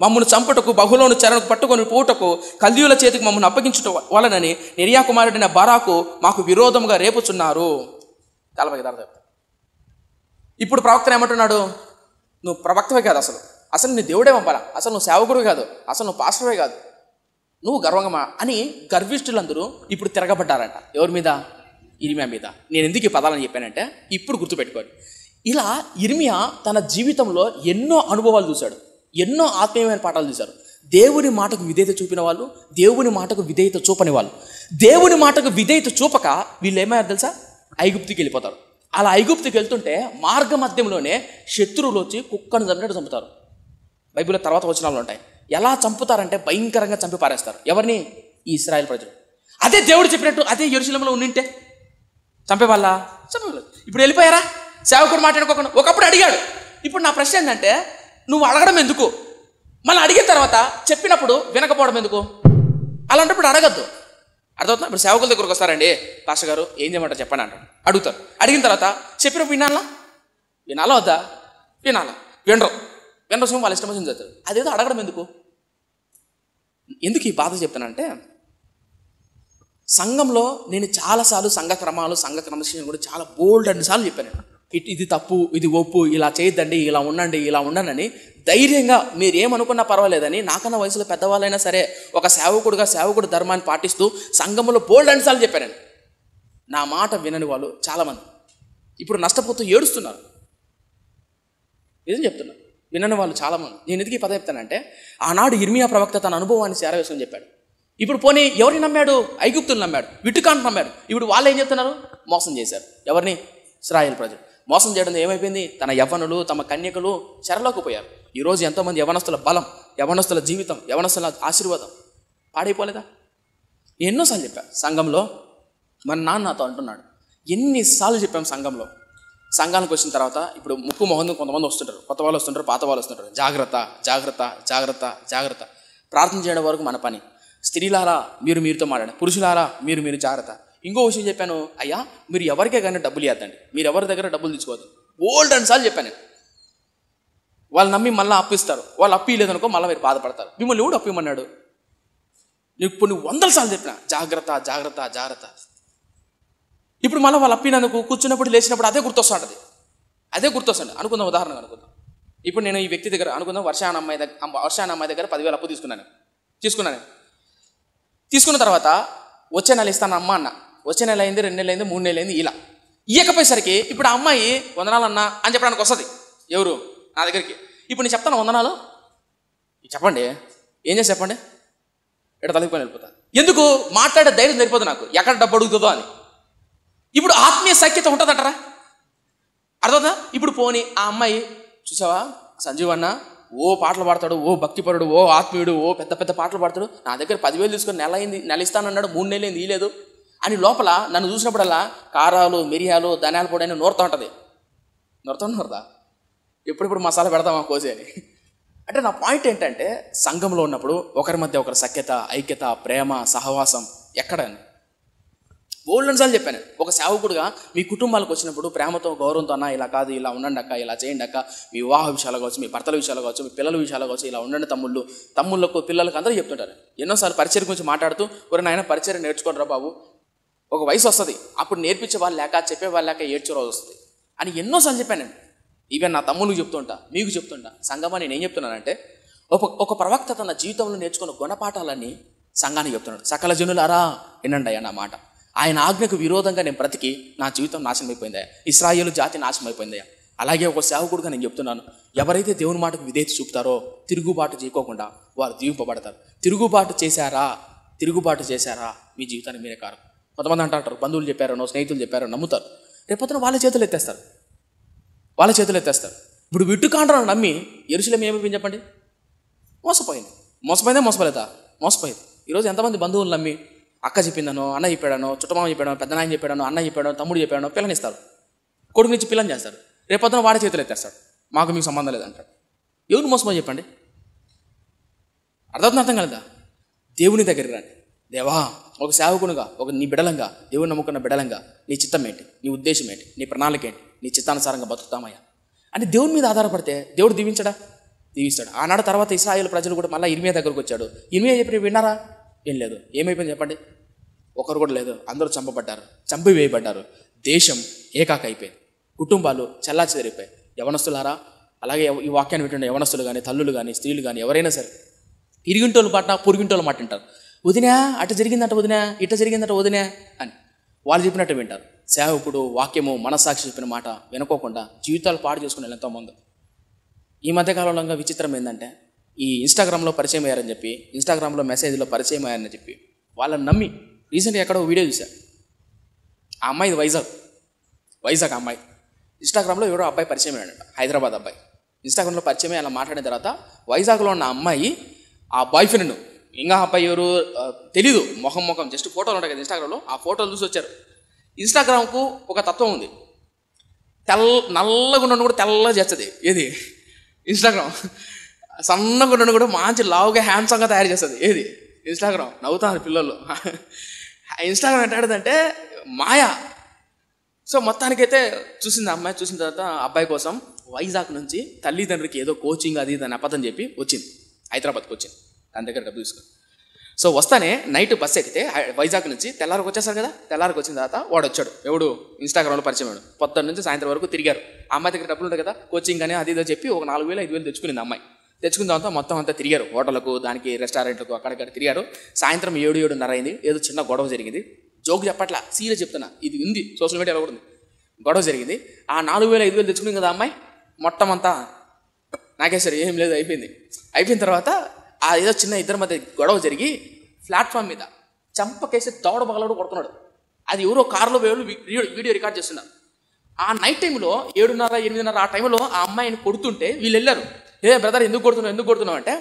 మమ్మల్ని చంపుటకు, బహులోను చెరను పట్టుకొని పోవుటకు, కల్దీయుల చేతికి మమ్మల్ని అప్పగించుట వలనని నెరియా కుమారుడైన బారాకు మాకు విరోధముగా రేపుచున్నారు. ఇప్పుడు ప్రవక్తను ఏమంటున్నాడు? నువ్వు ప్రవక్తవే కాదు, అసలు నీ దేవుడే పంపాలా, అసలు నువ్వు సేవకుడివే కాదు, అసలు నువ్వు పాస్టర్వే కాదు, నువ్వు గర్వంగా అని గర్విష్ఠులందరూ ఇప్పుడు తిరగబడ్డారంట. ఎవరి మీద? యిర్మీయా మీద. నేను ఎందుకు ఈ పదాలని చెప్పానంటే ఇప్పుడు గుర్తుపెట్టుకోండి. ఇలా యిర్మీయా తన జీవితంలో ఎన్నో అనుభవాలు చూశాడు, ఎన్నో ఆత్మీయమైన పాఠాలు చూశారు. దేవుని మాటకు విధేయత చూపిన వాళ్ళు, దేవుని మాటకు విధేయత చూపని వాళ్ళు. దేవుని మాటకు విధేయత చూపక వీళ్ళు ఏమయ్యారు తెలుసా? ఐగుప్తుకి వెళ్ళిపోతారు. అలా ఐగుప్తుకి వెళ్తుంటే మార్గ మధ్యంలోనే శత్రువులు వచ్చి కుక్కను చంపినట్టు చంపుతారు. బైబిల్లో తర్వాత వచనాలు ఉంటాయి. ఎలా చంపుతారంటే భయంకరంగా చంపి పారేస్తారు. ఎవరిని? ఈ ఇశ్రాయేలు ప్రజలు. అదే దేవుడు చెప్పినట్టు అదే యెరూషలేములో ఉండింటే చంపేవాళ్ళ? చంపేవాళ్ళు. ఇప్పుడు వెళ్ళిపోయారా? సేవకుడు మాట్లాడుకోకుండా. ఒకప్పుడు అడిగాడు. ఇప్పుడు నా ప్రశ్న ఏంటంటే, నువ్వు అడగడం ఎందుకు? మళ్ళీ అడిగిన తర్వాత చెప్పినప్పుడు వినకపోవడం ఎందుకు? అలాంటప్పుడు అడగద్దు. అర్థమవుతుందా? ఇప్పుడు సేవకుల దగ్గరకు వస్తారండి, పాస్టర్ గారు ఏం చేయమంటారు చెప్పండి అంటారు. అడుగుతారు. అడిగిన తర్వాత చెప్పినప్పుడు వినాలా వద్దా? వినరు వాళ్ళ ఇష్టం వచ్చింది చదువుతారు. అదేదో అడగడం ఎందుకు ఈ బాధ చెప్తానంటే, సంఘంలో నేను చాలాసార్లు సంఘ క్రమశిక్షణ కూడా చాలా బోల్డ్ అన్నిసార్లు చెప్పాను. ఇది తప్పు, ఇది ఒప్పు, ఇలా చేయొద్దండి, ఇలా ఉండండి ధైర్యంగా మీరు ఏమనుకున్నా పర్వాలేదని నాకన్నా వయసులో పెద్దవాళ్ళైనా సరే ఒక సేవకుడు ధర్మాన్ని పాటిస్తూ సంఘంలో బోల్డ్ అన్నిసార్లు చెప్పాను. నా మాట వినని వాళ్ళు చాలామంది ఇప్పుడు నష్టపోతూ ఏడుస్తున్నారు. నిజం చెప్తున్నా, వినని వాళ్ళు చాలామంది. నేను ఎందుకు ఈ పద చెప్తానంటే, ఆనాడు యిర్మీయా ప్రవక్త తన అనుభవాన్ని చేరవేసుకొని చెప్పాడు. ఇప్పుడు పోనీ ఎవరిని నమ్మాడు? ఐగుప్తులు నమ్మాడు, విట్టుకాంట్ నమ్మాడు. ఇప్పుడు వాళ్ళు ఏం చెప్తున్నారు? మోసం చేశారు. ఎవరిని? ఇశ్రాయేలు ప్రజలు. మోసం చేయడం ఏమైపోయింది? తన యవ్వనులు, తమ కన్యకలు చెరలోకి పోయారు. ఈరోజు ఎంతోమంది యవనస్తుల బలం, యవనస్తుల జీవితం, యవనస్తుల ఆశీర్వాదం పాడైపోలేదా? ఎన్నోసార్లు చెప్పా సంఘంలో. మన నాన్న నాతో అంటున్నాడు, ఎన్నిసార్లు చెప్పాం సంఘానికి వచ్చిన తర్వాత ఇప్పుడు ముక్కు మొహం కొంతమంది వస్తుంటారు, కొత్త వాళ్ళు వస్తుంటారు, పాత వాళ్ళు వస్తుంటారు. జాగ్రత్త. ప్రార్థన చేయడం వరకు మన పని. స్త్రీలారా మీరుతో మాట్లాడండి, పురుషులారా మీరు జాగ్రత్త. ఇంకో విషయం చెప్పాను, అయ్యా మీరు ఎవరికే కానీ డబ్బులు ఇవ్వద్దండి, మీరు ఎవరి దగ్గర డబ్బులు తీసుకోవద్దు. ఓల్డ్ అండ్ సార్లు చెప్పాను. వాళ్ళు నమ్మి మళ్ళీ అప్పిస్తారు. వాళ్ళు అప్పి లేదనుకో మళ్ళీ మీరు బాధపడతారు. మిమ్మల్ని ఎవడు అప్పిమన్నాడు? ఇప్పుడు నువ్వు 100 సార్లు చెప్పినా జాగ్రత్త. ఇప్పుడు మళ్ళీ వాళ్ళు అప్పినందుకు కూర్చున్నప్పుడు లేచినప్పుడు అదే గుర్తొస్తుంది. అనుకుందాం, ఉదాహరణగా అనుకుందాం. ఇప్పుడు నేను ఈ వ్యక్తి దగ్గర అనుకుందాం, వర్షాన అమ్మాయి దగ్గర 10,000 అప్పు తీసుకున్నాను. తీసుకున్న తర్వాత వచ్చే నెల ఇస్తాను అమ్మ అన్న. వచ్చే నెల అయింది, 2 నెలలు అయింది, 3 నెలలు అయింది. ఇలా ఇయ్యకపోయేసరికి ఇప్పుడు ఆ అమ్మాయి వందనాలు అన్నా అని చెప్పడానికి వస్తుంది. ఎవరు? నా దగ్గరికి. ఇప్పుడు నేను చెప్తాను వందనాలు చెప్పండి, ఏం చేసి చెప్పండి, ఇక్కడ తలెక్కుని వెళ్ళిపోతా. ఎందుకు? మాట్లాడే ధైర్యం సరిపోదు నాకు, ఎక్కడ డబ్బు అడుగుతుందో అని. ఇప్పుడు ఆత్మీయ సఖ్యత ఉంటుందంటారా? అర్థమవుతుందా? ఇప్పుడు పోనీ ఆ అమ్మాయి చూసావా సంజీవ్ అన్న ఓ పాటలు పాడతాడు, ఓ భక్తిపరుడు, ఓ ఆత్మీయుడు, ఓ పెద్ద పాటలు పాడతాడు, నా దగ్గర 10,000 తీసుకొని నెల ఇస్తానన్నాడు, 3 నెలలు అయింది ఇయ్యలేదు అని లోపల నన్ను చూసినప్పుడల్లా కారాలు, మిరియాలు, ధనియాల పొడి అని నోరుతూ ఉంటుంది. నోరుతా ఎప్పుడెప్పుడు మసాలా పెడతామా కోసి అని. అంటే నా పాయింట్ ఏంటంటే, సంఘంలో ఉన్నప్పుడు ఒకరి మధ్య ఒకరి సఖ్యత, ఐక్యత, ప్రేమ, సహవాసం ఎక్కడండి? బోల్డెన్ సార్లు చెప్పాను. ఒక సేవకుడుగా మీ కుటుంబాలకు వచ్చినప్పుడు ప్రేమతో, గౌరవంతో, అన్న ఇలా కాదు, ఇలా ఉండండి అక్క, ఇలా చేయండి అక్క, మీ వివాహ విషయాలు కావచ్చు, మీ భర్తల విషయాలు కావచ్చు, మీ పిల్లల విషయాలు కావచ్చు, ఇలా ఉండండి తమ్ముళ్ళకు పిల్లలకు అందరూ చెప్తుంటారు. ఎన్నోసార్లు పరిచయం గురించి మాట్లాడుతూ, ఒక నాయన పరిచయం నేర్చుకోండిరా బాబు, ఒక వయసు వస్తుంది, అప్పుడు నేర్పించే వాళ్ళు లేక, చెప్పే వాళ్ళు లేక ఏడ్చే రోజు వస్తుంది అని ఎన్నోసార్లు చెప్పాను నేను. ఈవెన్ నా తమ్ముళ్ళకి చెప్తుంటా, మీకు చెప్తుంటా. సంఘమా నేను ఏం చెప్తున్నానంటే, ఒక ప్రవక్త తన జీవితంలో నేర్చుకున్న గుణపాఠాలన్నీ సంఘానికి చెప్తున్నాడు. సకల జనులారా వినండి అయ్యా నా మాట, ఆయన ఆజ్ఞకు విరోధంగా నేను బ్రతికి నా జీవితం నాశనం అయిపోయిందయ్యా, ఇశ్రాయేలు జాతి నాశనం అయిపోయిందయ్యా, అలాగే ఒక సేవకుడుగా నేను చెప్తున్నాను, ఎవరైతే దేవుని మాటకు విధేయత చూపుతారో తిరుగుబాటు చేయకోకుండా వారు దీవింపబడతారు. తిరుగుబాటు చేశారా మీ జీవితానికి మీరే కారణం. కొంతమంది అంటారు బంధువులు చెప్పారనో స్నేహితులు చెప్పారో నమ్ముతారు, రేపొద్దున వాళ్ళ చేతులు ఎత్తేస్తారు. ఇప్పుడు విట్టుకాండ్రను నమ్మి యెరూషలేము ఏమైపోయింది చెప్పండి? మోసపోలేదా? మోసపోయింది. ఈరోజు ఎంతమంది బంధువులు నమ్మి అక్క చెప్పిందనో, అన్న చెప్పాడనో, చుట్టమామ చెప్పాడనో, పెద్దనాయన చెప్పాడనో, అన్న చెప్పాడనో, తమ్ముడు చెప్పాడనో పిల్లనిస్తారు. కొడుకు నుంచి పిల్లని చేస్తారు. రేపొద్దున వాడి చేతులు ఎత్తేస్తాడు, మాకు మీకు సంబంధం లేదంటాడు. ఎవరు మోసమో చెప్పండి? అర్థం కలదా? దేవుని దగ్గరికి రండి. దేవా, ఒక సేవకునిగా, ఒక నీ బిడలంగా, దేవుని నమ్ముకున్న బిడలంగా నీ చిత్తం ఏంటి, నీ ఉద్దేశం ఏంటి, నీ ప్రణాళిక ఏంటి, నీ చిత్తానుసారంగా బతుకుతామయ్యా అని దేవుని మీద ఆధారపడితే దేవుడు దీవిస్తాడు. ఆనాడు తర్వాత ఇశ్రాయేలు ప్రజలు కూడా మళ్ళీ ఇర్మియా దగ్గరకు వచ్చాడు. ఇర్మియా చెప్పి విన్నారా? ఏం లేదు. ఏమైపోయింది చెప్పండి? ఒకరు కూడా లేదు. అందరూ చంపివేయబడ్డారు. దేశం ఏకాక అయిపోయింది. కుటుంబాలు చెల్లాచెదిరిపోయాయి. యవనస్తులారా, అలాగే ఈ వాక్యాన్ని వింటున్న యవనస్తులు కానీ, తల్లులు కానీ, స్త్రీలు కానీ, ఎవరైనా సరే ఇరిగింటోళ్ళు మాట పొరిగింటోళ్ళు మాట వింటారు. వదినా అటు జరిగిందంట, వదినా ఇట జరిగిందంట, వదినా అని వాళ్ళు చెప్పినట్టు వింటారు. సేవకుడు వాక్యము మనస్సాక్షి చెప్పిన మాట వినుకోకుండా జీవితాలు పాడు చేసుకునే ఎంతోమంది. ఈ మధ్యకాలంలో విచిత్రం ఏంటంటే, ఈ ఇన్స్టాగ్రామ్లో పరిచయం అయ్యారని చెప్పి, ఇన్స్టాగ్రామ్లో మెసేజ్లో పరిచయం అయ్యారని చెప్పి వాళ్ళని నమ్మి రీసెంట్గా ఎక్కడో వీడియో చూశాను. ఆ అమ్మాయి వైజాగ్ అమ్మాయి ఇన్స్టాగ్రామ్లో ఎవరో అబ్బాయి పరిచయం అయ్యాడంట, హైదరాబాద్ అబ్బాయి. ఇన్స్టాగ్రామ్లో పరిచయం అలా మాట్లాడిన తర్వాత వైజాగ్లో ఉన్న అమ్మాయి ఆ బాయ్ ఫ్రెండ్, ఇంకా అబ్బాయి ఎవరు తెలీదు, ముఖం జస్ట్ ఫోటోలు ఉంటాయి కదా ఇన్స్టాగ్రామ్లో, ఆ ఫోటోలు చూసి వచ్చారు. ఇన్స్టాగ్రామ్కు ఒక తత్వం ఉంది, నల్లగా ఉన్న కూడా తెల్లగా చేస్తుంది. ఏది? ఇన్స్టాగ్రామ్. సన్నగా ఉన్న కూడా మంచి లావుగా హ్యాండ్సంగా తయారు చేస్తుంది. ఏది? ఇన్స్టాగ్రామ్. నవ్వుతారు పిల్లలు. ఇన్స్టాగ్రామ్ ఎట్టాడంటే మాయా. సో మొత్తానికైతే చూసింది అమ్మాయి. చూసిన తర్వాత అబ్బాయి కోసం వైజాగ్ నుంచి తల్లిదండ్రికి ఏదో కోచింగ్ అది దాని అబద్ధం చెప్పి వచ్చింది, హైదరాబాద్కి వచ్చింది. దాని దగ్గర డబ్బు తీసుకుని. సో వస్తానే నైట్ బస్సు ఎక్కితే వైజాగ్ నుంచి తెల్లారికి వచ్చేసారు కదా. తెల్లారికి వచ్చిన తర్వాత వాడు వచ్చాడు. ఎవడు? ఇన్స్టాగ్రామ్లో పరిచయం వాడు. పొద్దున్న నుంచి సాయంత్రం వరకు తిరిగారు. ఆ అమ్మాయి దగ్గర డబ్బులు ఉంటాయి కదా, కోచింగ్ అని అది ఇదో చెప్పి ఒక 4,000-5,000 తెచ్చుకునింది అమ్మాయి. తెచ్చుకున్న తర్వాత మొత్తం అంతా తిరిగారు, హోటళ్లకు, దానికి రెస్టారెంట్లకు, అక్కడక్కడ తిరిగారు. సాయంత్రం 7-7:30 అయింది. ఏదో చిన్న గొడవ జరిగింది. జోక్ చెప్పట్లా, సీరియస్ చెప్తున్నా, ఇది ఉంది సోషల్ మీడియాలో కూడా ఉంది. గొడవ జరిగింది. ఆ 4,000-5,000 తెచ్చుకుని కదా అమ్మాయి, మొత్తం అంతా నాకేసరి ఏం లేదు, అయిపోయిన తర్వాత ఆ ఏదో చిన్న ఇద్దరి మధ్య గొడవ జరిగి ప్లాట్ఫామ్ మీద చంపకేసి దౌడ బగలడు కొడుతున్నాడు. అది ఎవరో కారులో వీడియో రికార్డ్ చేస్తున్నారు. ఆ నైట్ టైంలో 7:30-8:30 ఆ టైంలో ఆ అమ్మాయిని కొడుతుంటే వీళ్ళు వెళ్ళారు. ఏ బ్రదర్ ఎందుకు కొడుతున్నావు అంటే,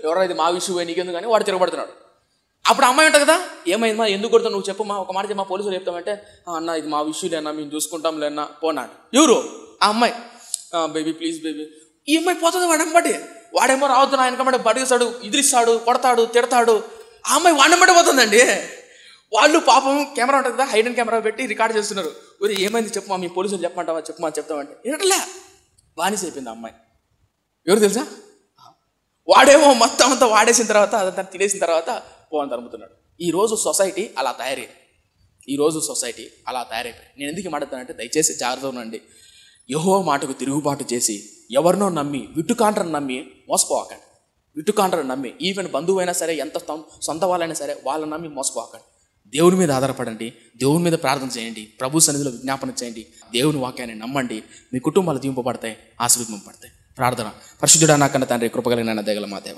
ఎవరో ఇది మా విషయం నీకెందుకు కానీ వాడు తిరగబడుతున్నాడు. అప్పుడు అమ్మాయి ఉంటుంది కదా, ఏమైందమ్మా ఎందుకు కొడుతున్నావు నువ్వు చెప్పమ్మా, ఒక మాట మా పోలీసులు చెప్తామంటే, అన్న ఇది మా విషయంలేనా, మేము చూసుకుంటాం లేనా పోనాడు. ఎవరు? ఆ అమ్మాయి. Baby please baby. ఈ అమ్మాయి పోతుంది వాడెంబడి. వాడేమో రావద్దు ఆయనకమ్మడి బడిస్తాడు, ఎదిరిస్తాడు, కొడతాడు, తిడతాడు. ఆ అమ్మాయి వాడెంబడి పోతుందండి. వాళ్ళు పాపం కెమెరా ఉంటుంది కదా, హైడెన్ కెమెరా పెట్టి రికార్డ్ చేస్తున్నారు. ఊరి ఏమైంది చెప్పమా, మీ పోలీసులు చెప్పమంటావా, చెప్తామంటే ఏంటలే బానిస అయిపోయింది ఆ అమ్మాయి. ఎవరు తెలుసా? వాడేమో మొత్తం అంతా వాడేసిన తర్వాత అదంతా తినేసిన తర్వాత పోవని తరుముతున్నాడు. ఈరోజు సొసైటీ అలా తయారైపోయి నేను ఎందుకు మాట్లాడతానంటే, దయచేసి జాగ్రత్తగా ఉండండి. యెహోవా మాటకు తిరుగుబాటు చేసి ఎవరినో నమ్మి విట్టుకాండ్రను నమ్మి మోసపోకండి. విట్టుకాండ్రను నమ్మి ఈవెన్ బంధువు అయినా సరే, ఎంత సొంత వాళ్ళైనా సరే వాళ్ళని నమ్మి మోసపోకండి. దేవుని మీద ఆధారపడండి, దేవుని మీద ప్రార్థన చేయండి, ప్రభు సన్నిధిలో విజ్ఞాపన చేయండి, దేవుని వాక్యాన్ని నమ్మండి. మీ కుటుంబాలు దీవింపబడతాయి, ఆశీర్వదింపబడతాయి. ప్రార్థన. పరిశుద్ధుడా నా కన్న తండ్రి, కృపగలిగిన దయగల మా దేవ,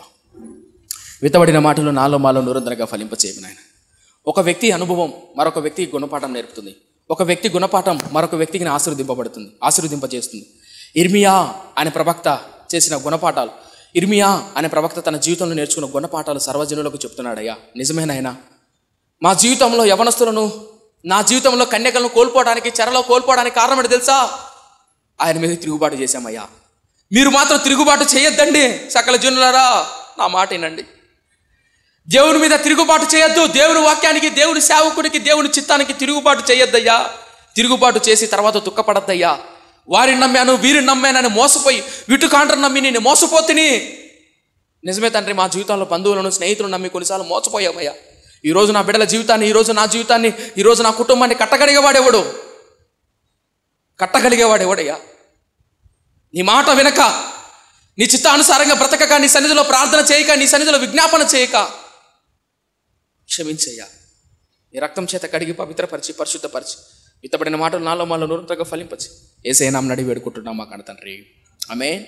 విత్తబడిన మాటలు నాలో మాలో నిరంతరంగా ఫలింపచేయు నాయన. ఒక వ్యక్తి అనుభవం మరొక వ్యక్తికి గుణపాఠం నేర్పుతుంది. ఒక వ్యక్తి గుణపాఠం మరొక వ్యక్తికి ఆశీర్వదింపజేస్తుంది. ఇర్మియా అనే ప్రవక్త చేసిన గుణపాఠాలు, ఇర్మియా అనే ప్రవక్త తన జీవితంలో నేర్చుకున్న గుణపాఠాలు సర్వజనులకు చెప్తున్నాడయ్యా. నిజమేనాయనా, మా జీవితంలో యవనస్తులను, నా జీవితంలో కన్యకలను కోల్పోవడానికి, చెరలో కోల్పోవడానికి కారణం ఏంటి తెలుసా? ఆయన మీద తిరుగుబాటు చేశామయ్యా. మీరు మాత్రం తిరుగుబాటు చేయొద్దండి. సకల జనులారా నా మాట వినండి. దేవుని మీద తిరుగుబాటు చేయొద్దు. దేవుని వాక్యానికి, దేవుని సేవకుడికి, దేవుని చిత్తానికి తిరుగుబాటు చేయొద్దయ్యా. తిరుగుబాటు చేసి తర్వాత దుఃఖపడద్దయ్యా. వారిని నమ్మాను, వీరిని నమ్మానని మోసపోయి విట్టుకాండ్రను నమ్మి నేను మోసపోతిని. నిజమే తండ్రి, మా జీవితంలో బంధువులను, స్నేహితులను నమ్మి కొన్నిసార్లు మోసపోయామయ్యా. ఈరోజు నా బిడ్డల జీవితాన్ని, ఈరోజు నా జీవితాన్ని, ఈరోజు నా కుటుంబాన్ని కట్టగలిగేవాడెవడయ్యా? నీ మాట వినక, నీ చిత్తానుసారంగా బ్రతకక, నీ సన్నిధిలో ప్రార్థన చేయక, నీ సన్నిధిలో విజ్ఞాపన చేయక క్షమించయ్యా. నీ రక్తం చేత కడిగి పవిత్రపరిచి పరిశుద్ధపరిచి విత్తబడిన మాటలు నాలో మాలో నిరంతరంగా ఫలింపచ్చు. యేసయ్య నామమున అడిగి వేడుకుంటున్నాం మా కన్న తండ్రి. ఆమేన్.